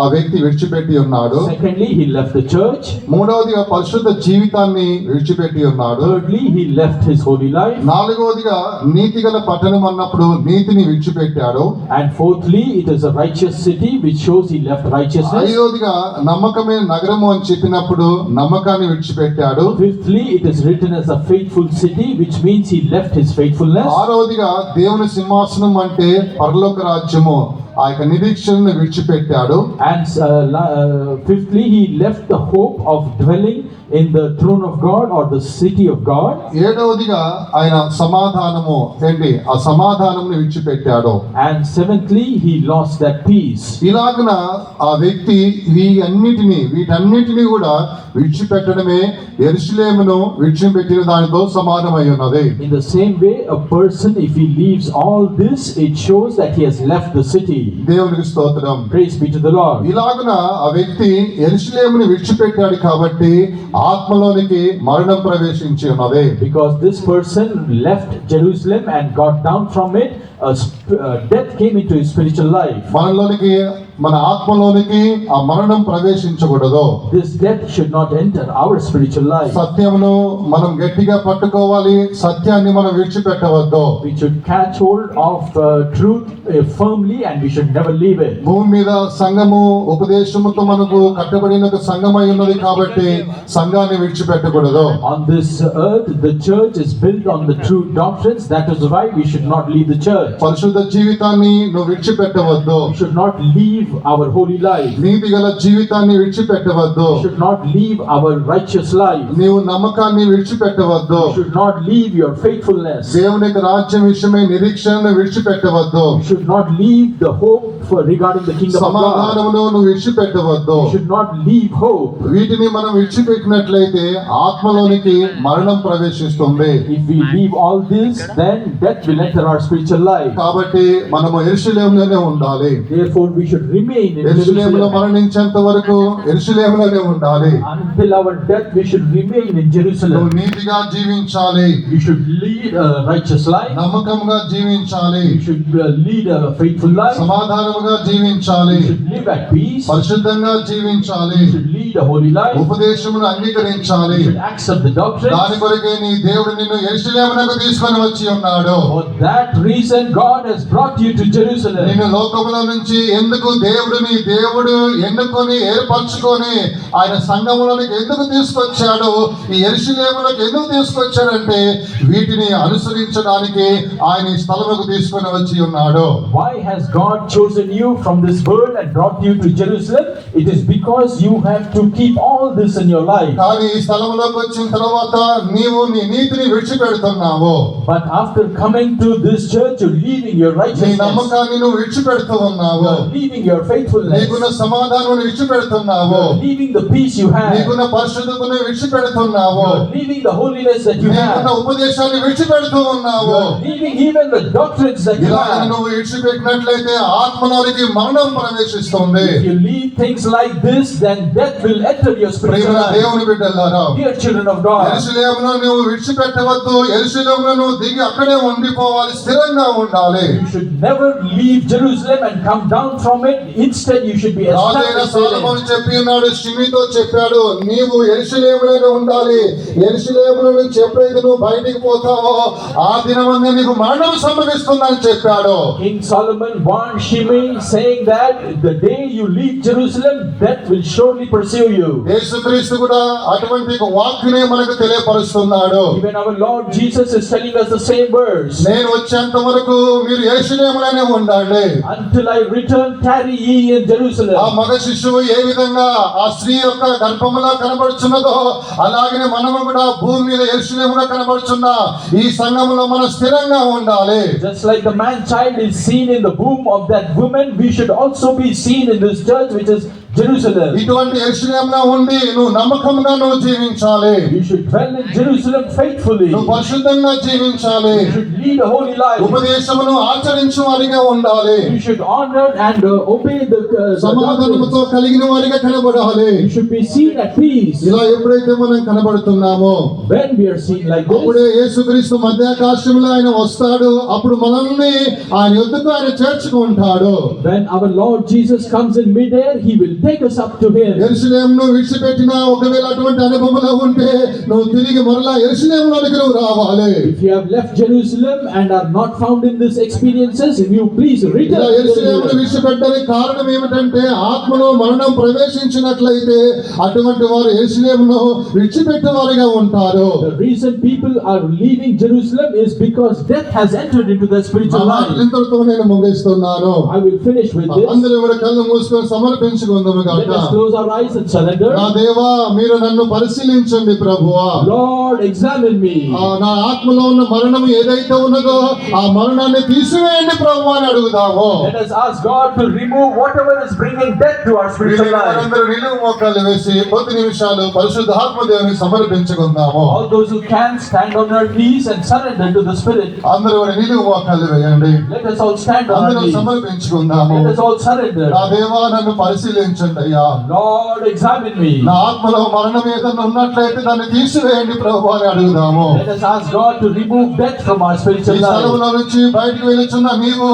ఆ వ్యక్తి విడిచిపెట్టి ఉన్నాడు. Secondly, he left the church. మూడవదిగా పరిశుద్ధ జీవితాన్ని విడిచిపెట్టి ఉన్నాడు. Thirdly, he left his holy life. నాలుగవదిగా నీతిగల పట్టణం అన్నప్పుడు నీతిని విడిచిపెట్టాడు. And fourthly, it is a righteous city which shows he left righteousness. ఐదవదిగా నమ్మకమైన నగరము అని చెప్పినప్పుడు నమ్మకాన్ని విడిచిపెట్టాడు. Fifthly, it is written as a faithful city, which means he left his faithfulness. ఆరవదిగా దేవుని సింహాసనం అంటే పరలోక రాజ్యము, ఆ యొక్క నిరీక్షణను విడిచిపెట్టాడు. And fifthly, he left the hope of dwelling in the throne of God or the city of God. ఏడవదిగా ఆయన సమాధానము ఏంటి, ఆ సమాధానమును విడిచిపెట్టాడు. And seventhly, he lost that peace. ఇలాగున ఆ వ్యక్తి వీటన్నిటిని కూడా విడిచిపెట్టడమే యెరూషలేమును విడిచిపెట్టిన దానితో సమానమై ఉన్నది. In the same way, a person, if he leaves all this, it shows that he has left the city. దేవునికి స్తోత్రం. Praise be to the Lord. ఇలాగున ఆ వ్యక్తి యెరూషలేమును విడిచిపెట్టాడు కాబట్టి ఆత్మలోనికి మరణం ప్రవేశించి ఉన్నది. Because this person left Jerusalem and got down from it, death came into his spiritual life. మన ఆత్మలోనికి ఆ మరణం ప్రవేశించకూడదు. This death should not enter our spiritual life. సత్యమును మనం గట్టిగా పట్టుకోవాలి, సత్యాన్ని మనం విడిచిపెట్టవద్దు. We should catch hold of truth firmly and we should never leave it. భూమి మీద సంఘము ఉపదేశముతో మనకు కట్టబడిన ఒక సంఘమై ఉన్నది కాబట్టి సంఘాన్ని విడిచిపెట్టకూడదు. On this earth, the church is built on the true doctrines. That is why we should not leave the church. పరిశుద్ధ జీవితాన్ని నువ్వు విడిచిపెట్టవద్దు. We should not leave our holy life. నీతి గల జీవితాన్ని విడిచిపెట్టవద్దు. We should not leave our righteous life. నీవు నమ్మకాన్ని విడిచిపెట్టవద్దు. You should not leave your faithfulness. దేవుని యొక్క రాజ్యం విషయమై నిరీక్షణను విడిచిపెట్టవద్దు. You should not leave the hope regarding the kingdom of God. సమాధానమును నువ్వు విడిచిపెట్టవద్దు. You should not leave hope. వీటిని మనం విడిచిపెట్టినట్లయితే ఆత్మలోనికి మరణం ప్రవేశిస్తుంది. If we leave all this, then death will enter our spiritual life. కాబట్టి మనము యెరూషలేములోనే ఉండాలి. Therefore, we should remain in యెరూషలేములో Jerusalem. మరణించేంత వరకు యెరూషలేములోనే ఉండాలి. Until our death, we should remain in Jerusalem. నువ్వు నీతిగా జీవించాలి. You should lead a righteous life. నమ్మకంగా జీవించాలి. You should lead a faithful life. సమాధానముగా జీవించాలి. You should live at peace. పరిశుద్ధంగా జీవించాలి. You should lead a holy life. ఉపదేశమును అంగీకరించాలి. You should accept the doctrine. దాని కొరకే నీ దేవుడు నిన్ను యెరూషలేమునకు తీసుకొని వచ్చి ఉన్నాడు. For that reason, God has brought you to Jerusalem. నిన్ను లోకముల నుంచి ఎందుకు దేవుడు ఎన్నుకొని ఏర్పరచుకొని ఆయన సంఘములోనికి ఎందుకు తీసుకొచ్చాడు, ఈ యెరూషలేములకు ఎందుకు తీసుకొచ్చాడంటే వీటిని అనుసరించడానికి ఆయన ఈ స్థలముకు తీసుకొని వచ్చి ఉన్నాడు. Why has God chosen you from this world and brought you to Jerusalem? It is because you have to keep all this in your life. కానీ ఈ స్థలములోకి వచ్చిన తర్వాత నీవు నీ నీతిని విడిచిపెడుతున్నావు. But after coming to this church, you're leaving your నీ righteousness. నమ్మకాన్ని నువ్వు విడిచిపెడుతూ ఉన్నావు. You're leaving your faithfulness. నీకున్న సమాధానం విడిచిపెడుతున్నావు. You're leaving the peace you have. నీకున్న పరిశుద్ధతను విడిచిపెడుతున్నావు. You're leaving the holiness that you నీకున్న have. ఉపదేశాన్ని విడిచిపెడుతూ ఉన్నావు. You're leaving even the doctrines that you ఇలా have. నువ్వు విడిచిపెట్టినట్లయితే ఆత్మలోనికి మరణం ప్రవేశిస్తుంది. If you leave things like this, then death will enter your spiritual ప్రియమైన life. దేవుని బిడ్డలారా, Dear children of God, యెరూషలేమును నువ్వు విడిచిపెట్టవద్దు. యెరూషలేములో నువ్వు దిగి అక్కడే ఉండిపోవాలి, స్థిరంగా ఉండాలి. you should never leave Jerusalem and come down from it. Instead, you should be రాజైన established in it. సొలొమోను చెప్పి ఉన్నాడు, షిమీతో చెప్పాడు, నీవు యెరూషలేములోనే ఉండాలి. యెరూషలేములో నుంచి ఎప్పుడైతే నువ్వు బయటికి పోతావో ఆ దినమందే నీకు మరణం సంభవిస్తుందని చెప్పాడు. King Solomon warned Shimei, saying that the day you leave Jerusalem, death will surely pursue you. యేసుక్రీస్తు కూడా అటువంటి ఒక వాక్యనే మనకు తెలియపరుస్తున్నాడు. Even our Lord Jesus is telling us the same verse. నేను వచ్చేంత వరకు మీరు యెరూషలేములోనే ఉండండి. Until I return, tarry ye in ఆ Jerusalem. మగ శిశువు ఏ విధంగా ఆ స్త్రీ యొక్క గర్భములో కనబడుచున్నదో అలాగనే మనము కూడా భూమి మీద యెరూషలేములో కనబడుచున్న ఈ సంఘములో మనం స్థిరంగా ఉండాలి. Just like the man child is seen in the womb of that woman, we should also be seen in this church, which is Jerusalem. ఇటువంటి యెరూషలేములో ఉండి నువ్వు నమ్మకంగా నువ్వు జీవించాలి. You should dwell in Jerusalem faithfully. నువ్వు పరిశుద్ధంగా జీవించాలి. You should lead a holy life. ఉపదేశమును ఆచరించు వారిగా ఉండాలి. You should honor and obey the సమాధానముతో doctrines. కలిగిన వారిగా కనబడాలి. You should be seen at peace. ఇలా ఎప్పుడైతే మనం కనబడుతున్నామో When we are seen like this, అప్పుడే యేసుక్రీస్తు మధ్యాకాశంలో ఆయన వస్తాడు. అప్పుడు మనల్ని ఆయన యొద్దకు ఆయన చేర్చుకుంటాడు. when our Lord Jesus comes in midair, He will take us up to Him. యెరూషలేమును విడిచిపెట్టిన ఒకవేళ అటువంటి అనుభవంలో ఉంటే నువ్వు తిరిగి మరలా యెరూషలేములోనికి నువ్వు రావాలి. If you have left Jerusalem and are not found in these experiences, if you please ఇలా return to యెరూషలేమును Jerusalem. విడిచిపెట్టడానికి కారణం ఏమిటంటే ఆత్మలో మరణం ప్రవేశించినట్లయితే అటువంటి వారు యెరూషలేమును విడిచిపెట్టేవారుగా ఉంటారు. The reason people are leaving Jerusalem is because death has entered into their spiritual life. ఇంతటితో నేను ముగిస్తున్నాను. I will finish with this. అందరూ కూడా కళ్ళు మూసుకొని సమర్పించుకుందాము Let గాక. us close our eyes and surrender. నా దేవా మీరు నన్ను పరిశీలించండి ప్రభువా. Lord, examine me. నా ఆత్మలో ఉన్న మరణం ఏదైతే ఉన్నదో ఆ మరణాన్ని తీసివేయండి ప్రభువా అని అడుగుదాము. Let us ask God to remove whatever is bringing death to our spiritual life. అందరూ నిలువు మోకాళ్ళు వేసి కొద్ది నిమిషాలు పరిశుద్ధాత్మ దేవుని సమర్పించుకుందాము. All those who can stand on their knees and surrender to the Spirit. అందరూ కూడా నిలువు మోకాళ్ళు వేయండి. Let us all stand on our అందరూ knees. సమర్పించుకుందాము. Let us all surrender. నా దేవా నన్ను పరిశీలించండి అయ్యా. Lord, examine me. నా ఆత్మలో మరణం ఏదైనా ఉన్నట్లయితే దాన్ని తీసివేయండి ప్రభు అని అడుగుదాము. Let us ask God to remove death from our ఈ spiritual life. స్థలంలో నుంచి బయటికి వెళ్ళుచున్న నీవు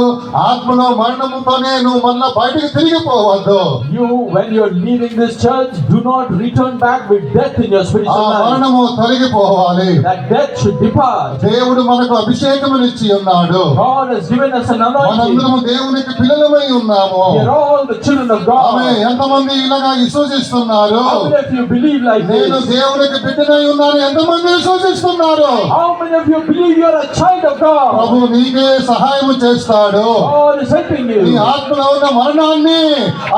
ఆత్మలో మరణముతోనే నువ్వు మళ్ళా బయటికి తిరిగిపోవద్దు. You, when you are leaving this church, do not return back with death in your ఆ spiritual life. మరణము తొలగిపోవాలి. That death should depart. దేవుడు మనకు అభిషేకమునిచ్చి ఉన్నాడు. God has given us an anointing. మనందరము దేవునికి పిల్లలమై ఉన్నాము. We are all the children of ఆమె God. ఎంతమంది ఇలాగా విశ్వసిస్తున్నారు? How many of you believe like నేను this? దేవునికి బిడ్డనై ఉన్నాను ఎంతమంది విశ్వసిస్తున్నారు? How many of you believe you are a child of God? ప్రభు నీకే సహాయం చేస్తాడు. God is helping నీ you. ఆత్మలో ఉన్న మరణాన్ని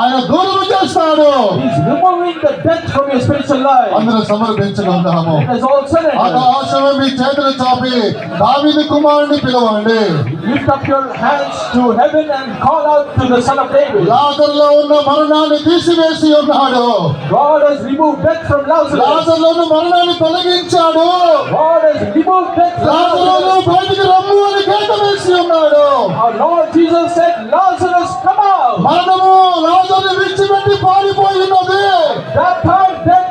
ఆయన దూరం చేస్తాడు. He's removing the death from your spiritual life. అందరూ సమర్పించుకుందాము. Let us all surrender. ఆకాశమే మీ చేతులు చాపి దావీదు కుమారుని పిలవండి. Lift up your hands to heaven and call out to the Son of David. లాజరులో ఉన్న మరణాన్ని తీసివేసి ఉన్నాడు. God has removed death from Lazarus. లాజరులో ఉన్న మరణాన్ని తొలగించాడు. God has removed death from లాజరును Lazarus. బయటికి రమ్ము అని కేక వేసి ఉన్నాడు. Our Lord Jesus said, Lazarus, come out. మరణము లాజరుని విడిచిపెట్టి పారిపోయి ఉన్నది. That time death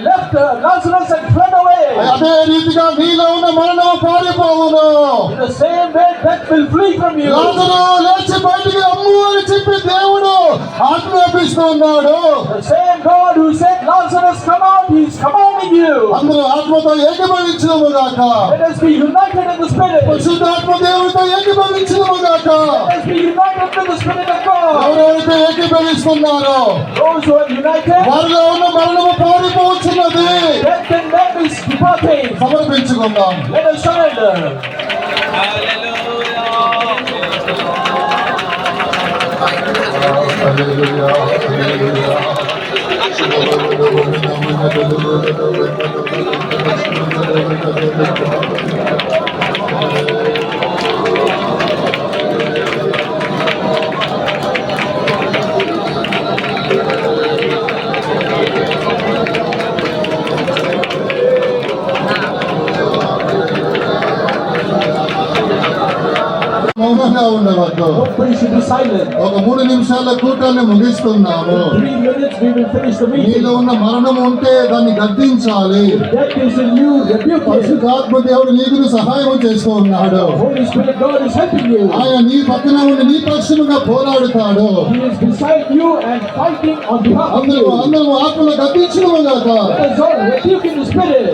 left Lazarus and fled away. అదే రీతిగా నీలో ఉన్న మరణము పారిపోవును. In the same way, death will flee from you. లాజరు లేచి బయటికి రమ్ము అని చెప్పి దేవుడు ఆజ్ఞాపిస్తూ ఉన్నాడు. The same God who said, Lazarus, come out, He is commanding you. అందరూ ఆత్మతో ఏకీభవించుము గాక. Let us be united in the Spirit. పరిశుద్ధాత్మ దేవుడితో ఏకీభవించుము గాక. Let us be united with the Spirit of God. ఎవరైతే ఏకీభవిస్తున్నారో Those who are united, వారిలో ఉన్న మరణము పారిపోవచ్చున్నది. death and death is departing. సమర్పించుకుందాం. Let us surrender. హల్లెలూయా, హల్లెలూయా. మౌనంగా ఉండవద్దు. Nobody should be silent. ఒక 3 నిమిషాల కూటాన్ని ముగిస్తున్నాము. 3 minutes we will finish the meeting. నీలో ఉన్న మరణం ఉంటే దాన్ని గద్దించాలి. Death is in you, rebuke it. పరిశుద్ధాత్మ దేవుడు నీకు సహాయం చేస్తూ ఉన్నాడు. Holy Spirit, God is helping you. ఆయన నీ పక్కన ఉండి నీ పక్షముగా పోరాడుతాడు. He is beside you and fighting on behalf of you. అందరూ ఆత్మలో గద్దించును గాక. Let us all rebuke in the Spirit.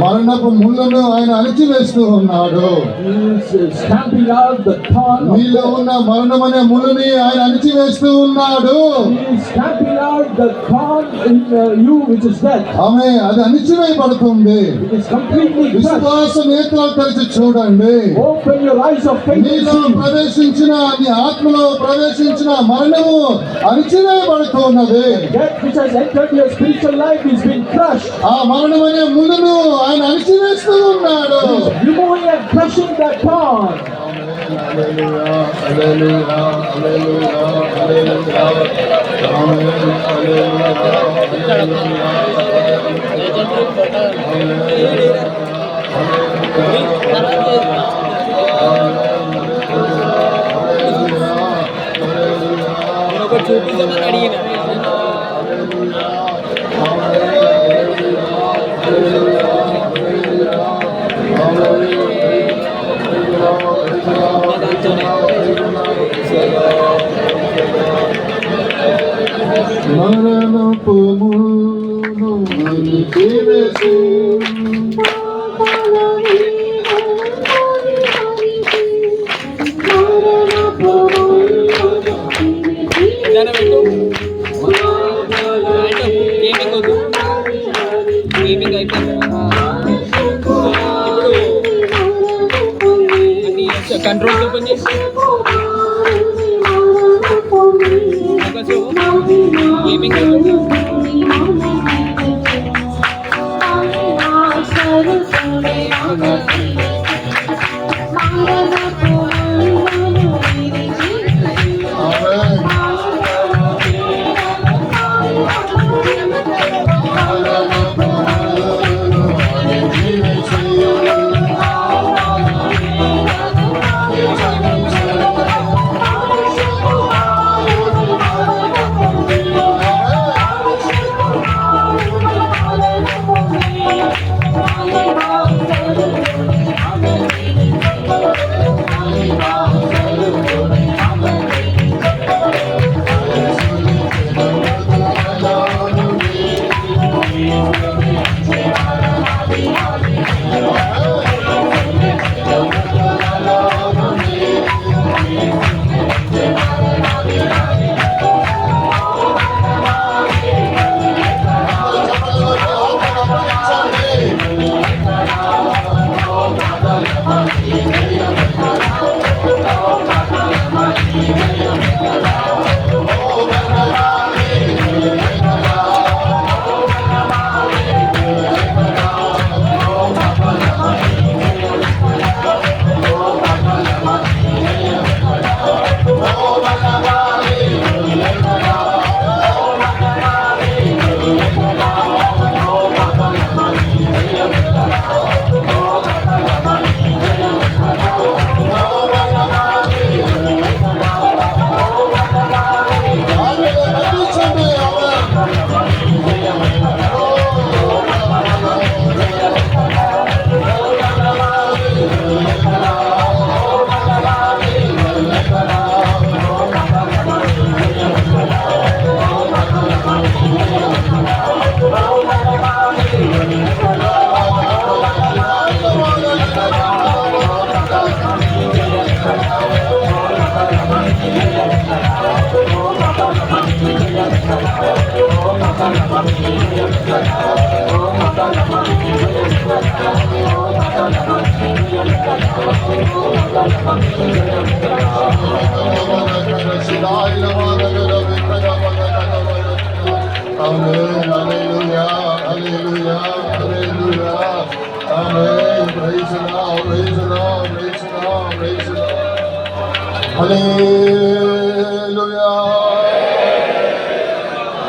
మరణపు ముళ్ళను ఆయన అణిచివేస్తూ ఉన్నాడు. He is stamping out the thorn. నీలో ఉన్న మరణమనే ముళ్ళని ఆయన అణిచివేస్తూ ఉన్నాడు. He is stamping out the thorn in you, which is death. ఆమె అది అణిచివేయబడుతుంది. It is completely crushed. విశ్వాస నేత్రాలు తెరిచి చూడండి. Open your eyes of faith. నీలో ప్రవేశించిన నీ ఆత్మలో ప్రవేశించిన మరణము అణిచివేయబడుతూ ఉన్నది. Death which has entered your spiritual life is being crushed. ఆ మరణమనే ముళ్ళను ఆయన అణిచివేస్తూ ఉన్నాడు. Removing and crushing that thorn. హల్లెలూయా హల్లెలూయా హల్లెలూయా హల్లెలూయా ఆమేన్ హల్లెలూయా మరణపు ముళ్ళను అణిచివేసి గేమింగ్ అయిపోయింది. ఇప్పుడు కంట్రోల్ ఓపెన్ చేసి గేమింగ్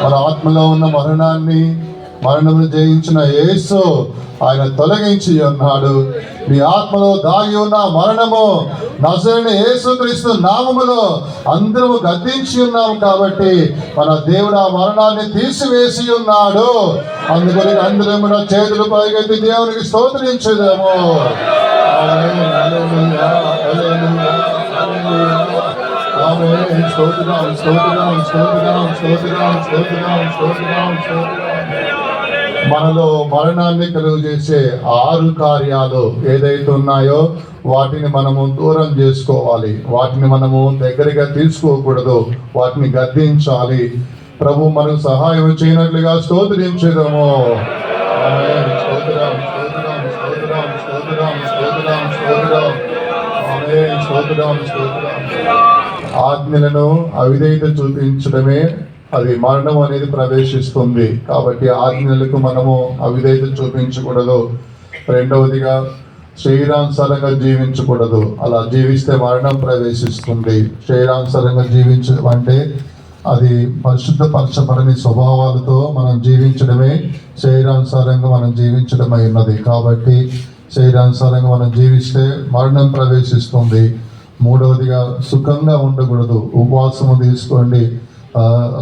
మన ఆత్మలో ఉన్న మరణాన్ని మరణమును జయించిన యేసు ఆయన తొలగించి ఉన్నాడు. మీ ఆత్మలో దాగి ఉన్న మరణము నజరేయుడైన యేసుక్రీస్తు నామములో అందరము గద్దించి ఉన్నాము కాబట్టి మన దేవుడు ఆ మరణాన్ని తీసివేసి ఉన్నాడు. అందుకని అందరం కూడా చేతులు పైకెత్తి దేవునికి స్తోత్రించుదాము. మనలో మరణాన్ని కలుగు చేసే 6 కార్యాలు ఏదైతే ఉన్నాయో వాటిని మనము దూరం చేసుకోవాలి. వాటిని మనము దగ్గరగా తీసుకోకూడదు. వాటిని గద్దించాలి. ప్రభు మనకు సహాయం చేయనట్లుగా స్తోత్రించుదాము. ఆజ్ఞలను అవిధేయత చూపించడమే అది మరణం అనేది ప్రవేశిస్తుంది. కాబట్టి ఆజ్ఞలకు మనము అవిధేయత చూపించకూడదు. రెండవదిగా శరీరానుసారంగా జీవించకూడదు. అలా జీవిస్తే మరణం ప్రవేశిస్తుంది. శరీరానుసారంగా జీవించడం అంటే అది పరిశుద్ధపరచబడని స్వభావాలతో మనం జీవించడమే శరీరానుసారంగా మనం జీవించడమై ఉన్నది. కాబట్టి శరీరానుసారంగా మనం జీవిస్తే మరణం ప్రవేశిస్తుంది. మూడవదిగా సుఖంగా ఉండకూడదు. ఉపవాసము తీసుకోండి.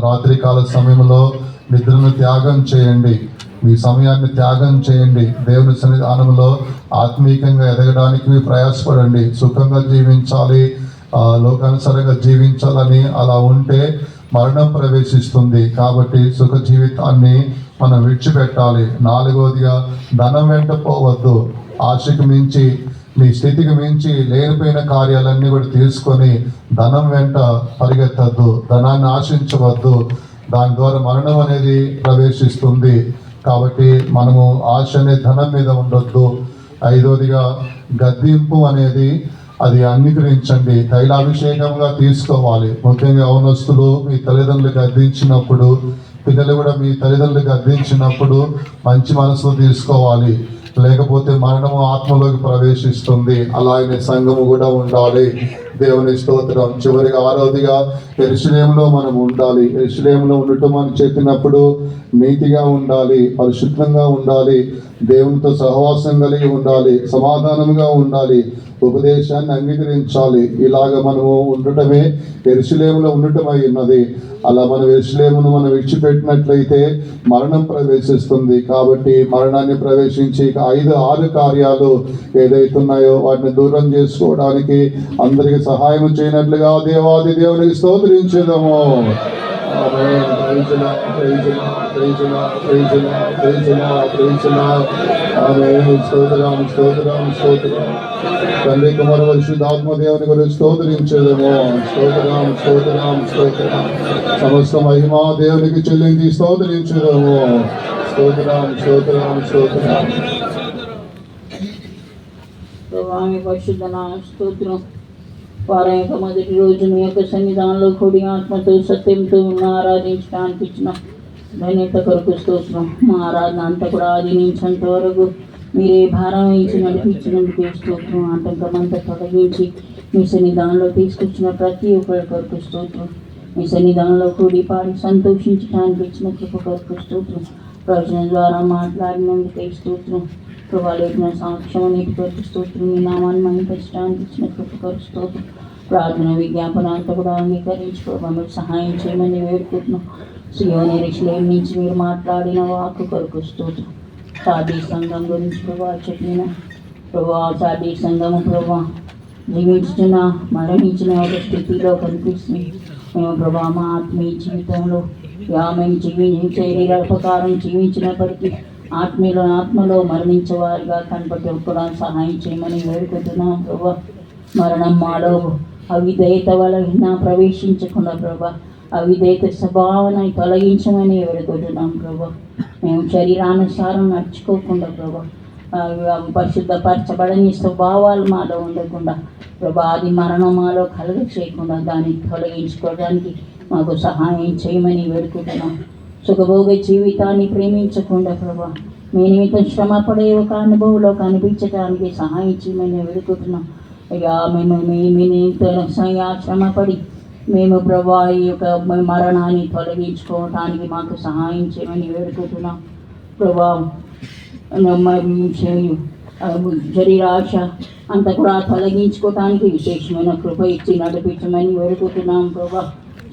రాత్రికాల సమయంలో నిద్రను త్యాగం చేయండి. మీ సమయాన్ని త్యాగం చేయండి. దేవుని సన్నిధానంలో ఆత్మీయంగా ఎదగడానికి ప్రయాసపడండి. సుఖంగా జీవించాలి, లోకానుసారంగా జీవించాలని అలా ఉంటే మరణం ప్రవేశిస్తుంది. కాబట్టి సుఖ జీవితాన్ని మనం విడిచిపెట్టాలి. నాలుగవదిగా ధనం వెంట పోవద్దు. ఆశకు మించి మీ స్థితికి మించి లేనిపోయిన కార్యాలన్నీ కూడా తీసుకొని ధనం వెంట పరిగెత్తద్దు. ధనాన్ని ఆశించవద్దు. దాని ద్వారా మరణం అనేది ప్రవేశిస్తుంది. కాబట్టి మనము ఆశ అనే ధనం మీద ఉండొద్దు. ఐదవదిగా గద్దింపు అనేది అది అంగీకరించండి. తైలాభిషేకంగా తీసుకోవాలి. ముఖ్యంగా యవనస్తులు మీ తల్లిదండ్రులు గద్దించినప్పుడు, పిల్లలు కూడా మీ తల్లిదండ్రులు గద్దించినప్పుడు మంచి మనసులో తీసుకోవాలి. లేకపోతే మరణము ఆత్మలోకి ప్రవేశిస్తుంది. అలాగే సంఘము కూడా ఉండాలి. దేవుని స్తోత్రం. చివరిగా ఆరవదిగా యెరూషలేములో మనం ఉండాలి. యెరూషలేములో ఉండటం అని చెప్పినప్పుడు నీతిగా ఉండాలి, పరిశుద్ధంగా ఉండాలి, దేవునితో సహవాసం కలిగి ఉండాలి, సమాధానంగా ఉండాలి, ఉపదేశాన్ని అంగీకరించాలి. ఇలాగ మనము ఉండటమే యెరూషలేములో ఉండటమై ఉన్నది. అలా మనం యెరూషలేమును మనం విడిచిపెట్టినట్లయితే మరణం ప్రవేశిస్తుంది. కాబట్టి మరణాన్ని ప్రవేశించి 5-6 కార్యాలు ఏదైతే ఉన్నాయో వాటిని దూరం చేసుకోవడానికి అందరికి సహాయం చేయనట్లుగా దేవాది దేవునికి స్తోత్రించుదాము. తండ్రి కుమార పరిశుద్ధాత్మ దేవుని గురించి స్తోత్రించేదేమో. స్తోత్రం స్తోత్రం స్తోత్రం. సమస్త మహిమా దేవునికి చెల్లించి స్తోత్రించేదేమో. స్తోత్రం స్తోత్రం స్తోత్రం. ప్రభావి పరిశుద్ధ నామ స్తోత్రం. వారం యొక్క మొదటి రోజు మీ యొక్క సన్నిధానంలో కూడి ఆత్మతో సత్యంతో ఉన్న ఆరాధించడానికి ఇచ్చిన ధన్యత కొరకు స్తోత్రం. మా ఆరాధన అంతా కూడా ఆది నుంచి అంత వరకు మీరే భారం వేయించి నడిపించినందుకు స్తోత్రం. ఆటంకమంతా తొలగించి మీ సన్నిధానంలో తీసుకొచ్చిన ప్రతి ఒక్కరి కొరకు స్తోత్రం. మీ సన్నిధానంలో కూడి పాడి సంతోషించడానికి ఇచ్చిన కృప కొరకు స్తోత్రం. ప్రవచనం ద్వారా మాట్లాడినందుకే స్తోత్రం. ప్రభా లేఖన సాక్ష్యం నీటి కొరకు స్తోత్రం. మీ నామాన్ని మహిమపరచడానికి ఇచ్చిన కృప కొరకు స్తోత్రం. ప్రార్థన విజ్ఞాపన అంతా కూడా అంగీకరించుకోవడం మీరు సహాయం చేయమని వేడుకుంటున్నాం. సియోని యెరూషలేము నుంచి మీరు మాట్లాడిన వాక్కు కొరకు స్తోత్రం. సాదీ సంఘం గురించి ప్రభా చెప్పిన ప్రభా సాదీ సంఘము ప్రభా జీవించిన మరణించిన ఒక స్థితిలో కనిపిస్తుంది. మేము ప్రభా మా ఆత్మీయ జీవితంలో మేము శరీర ప్రకారం జీవించినప్పటికీ ఆత్మలో మరణించేవారిగా కనపడకుండా సహాయం చేయమని వేడుకుంటున్నాం ప్రభా. మరణం మాలో అవిధేయత వలన ప్రవేశించకుండా ప్రభా అవిధేయత స్వభావాన్ని తొలగించమని వేడుకుంటున్నాం ప్రభా. మేము శరీరానుసారం నడుచుకోకుండా ప్రభా పరిశుద్ధపరచబడని స్వభావాలు మాలో ఉండకుండా ప్రభా అది మరణం మాలో కలుగ చేయకుండా దాన్ని తొలగించుకోవడానికి మాకు సహాయం చేయమని వేడుకుంటున్నాం. సుఖభోగ జీవితాన్ని ప్రేమించకుండా ప్రభా మీ నిమిత్తం శ్రమ పడే ఒక అనుభవంలో కనిపించడానికి సహాయం చేయమని వేడుకుంటున్నాం. అయ్యా మేము మీ నిమిత్తం శ్రమపడి మేము ప్రభా ఈ యొక్క మరణాన్ని తొలగించుకోవటానికి మాకు సహాయం చేయమని వేడుకుంటున్నాం ప్రభా. శరీరాశ అంతా కూడా తొలగించుకోవటానికి విశేషమైన కృప ఇచ్చి నడిపించమని వేడుకుంటున్నాం ప్రభా.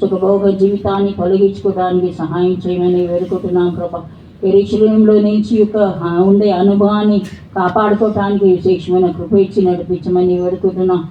సుఖభోగ జీవితాన్ని తొలగించుకోవడానికి సహాయం చేయమని వేడుకుంటున్నాం ప్రభా. యెరూషలేములో నుంచి ఉండే అనుభవాన్ని కాపాడుకోవటానికి విశేషమైన కృప ఇచ్చి నడిపించమని వేడుకుంటున్నాం.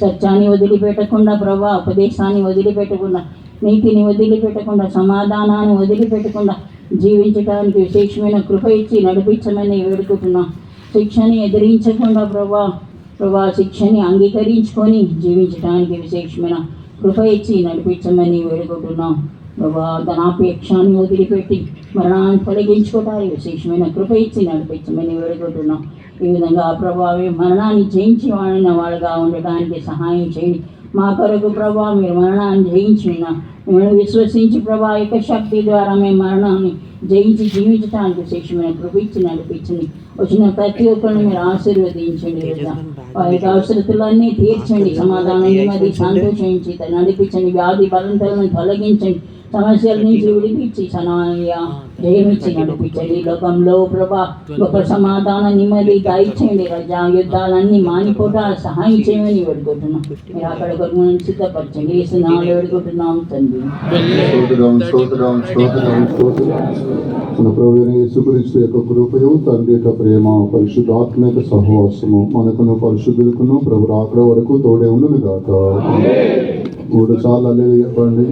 సత్యాన్ని వదిలిపెట్టకుండా ప్రభా, ఉపదేశాన్ని వదిలిపెట్టకుండా, నీతిని వదిలిపెట్టకుండా, సమాధానాన్ని వదిలిపెట్టకుండా జీవించడానికి విశేషమైన కృప ఇచ్చి నడిపించమని వేడుకుంటున్నాం. శిక్షని ఎదిరించకుండా ప్రభా శిక్షని అంగీకరించుకొని జీవించడానికి విశేషమైన కృప ఇచ్చి నడిపించమని వేడుకుంటున్నాం ప్రభా. ధనాపేక్షాన్ని వదిలిపెట్టి మరణాన్ని తొలగించుకోవడానికి విశేషమైన కృప ఇచ్చి నడిపించమని వేడుకుంటున్నాం. ఈ విధంగా ప్రభావి మరణాన్ని జయించి వాడిన వాళ్ళుగా ఉండడానికి సహాయం చేయండి. మా కొరకు ప్రభా మీరు మరణాన్ని జయించిన మేము విశ్వసించి ప్రభా యొక్క శక్తి ద్వారా మేము మరణాన్ని జయించి జీవించడానికి విశేషమైన కృప ఇచ్చి నడిపించండి. వచ్చిన ప్రతి ఒక్కరిని మీరు ఆశీర్వదించండి కదా. వారి యొక్క అవసరతలన్నీ తీర్చండి, సమాధానం నెమ్మది సంతోషించి నడిపించండి. వ్యాధి బలంతలను తొలగించండి, సమస్యల నుంచి విడిపించి జయమిచ్చి నడిపించండి. లోకంలో ప్రభా గొప్ప సమాధాన నెమ్మది దయచేయండి. రజా యుద్ధాలన్నీ మానిపోతా సహాయం చేయమని వేడుకుంటున్నాం. మీరు అక్కడ కొరకు సిద్ధపరచండి. నాలుగు వేడుకుంటున్నాం తండ్రి. మన ప్రభువైన యేసుక్రీస్తు యొక్క కృపయు, తండ్రి యొక్క ప్రేమ, పరిశుద్ధాత్మ యొక్క సహవాసము మనకును పరిశుద్ధులకును ప్రభు రాకడ వరకు తోడే ఉండును గాక. 3 సార్లు హల్లెలూయా చెప్పండి.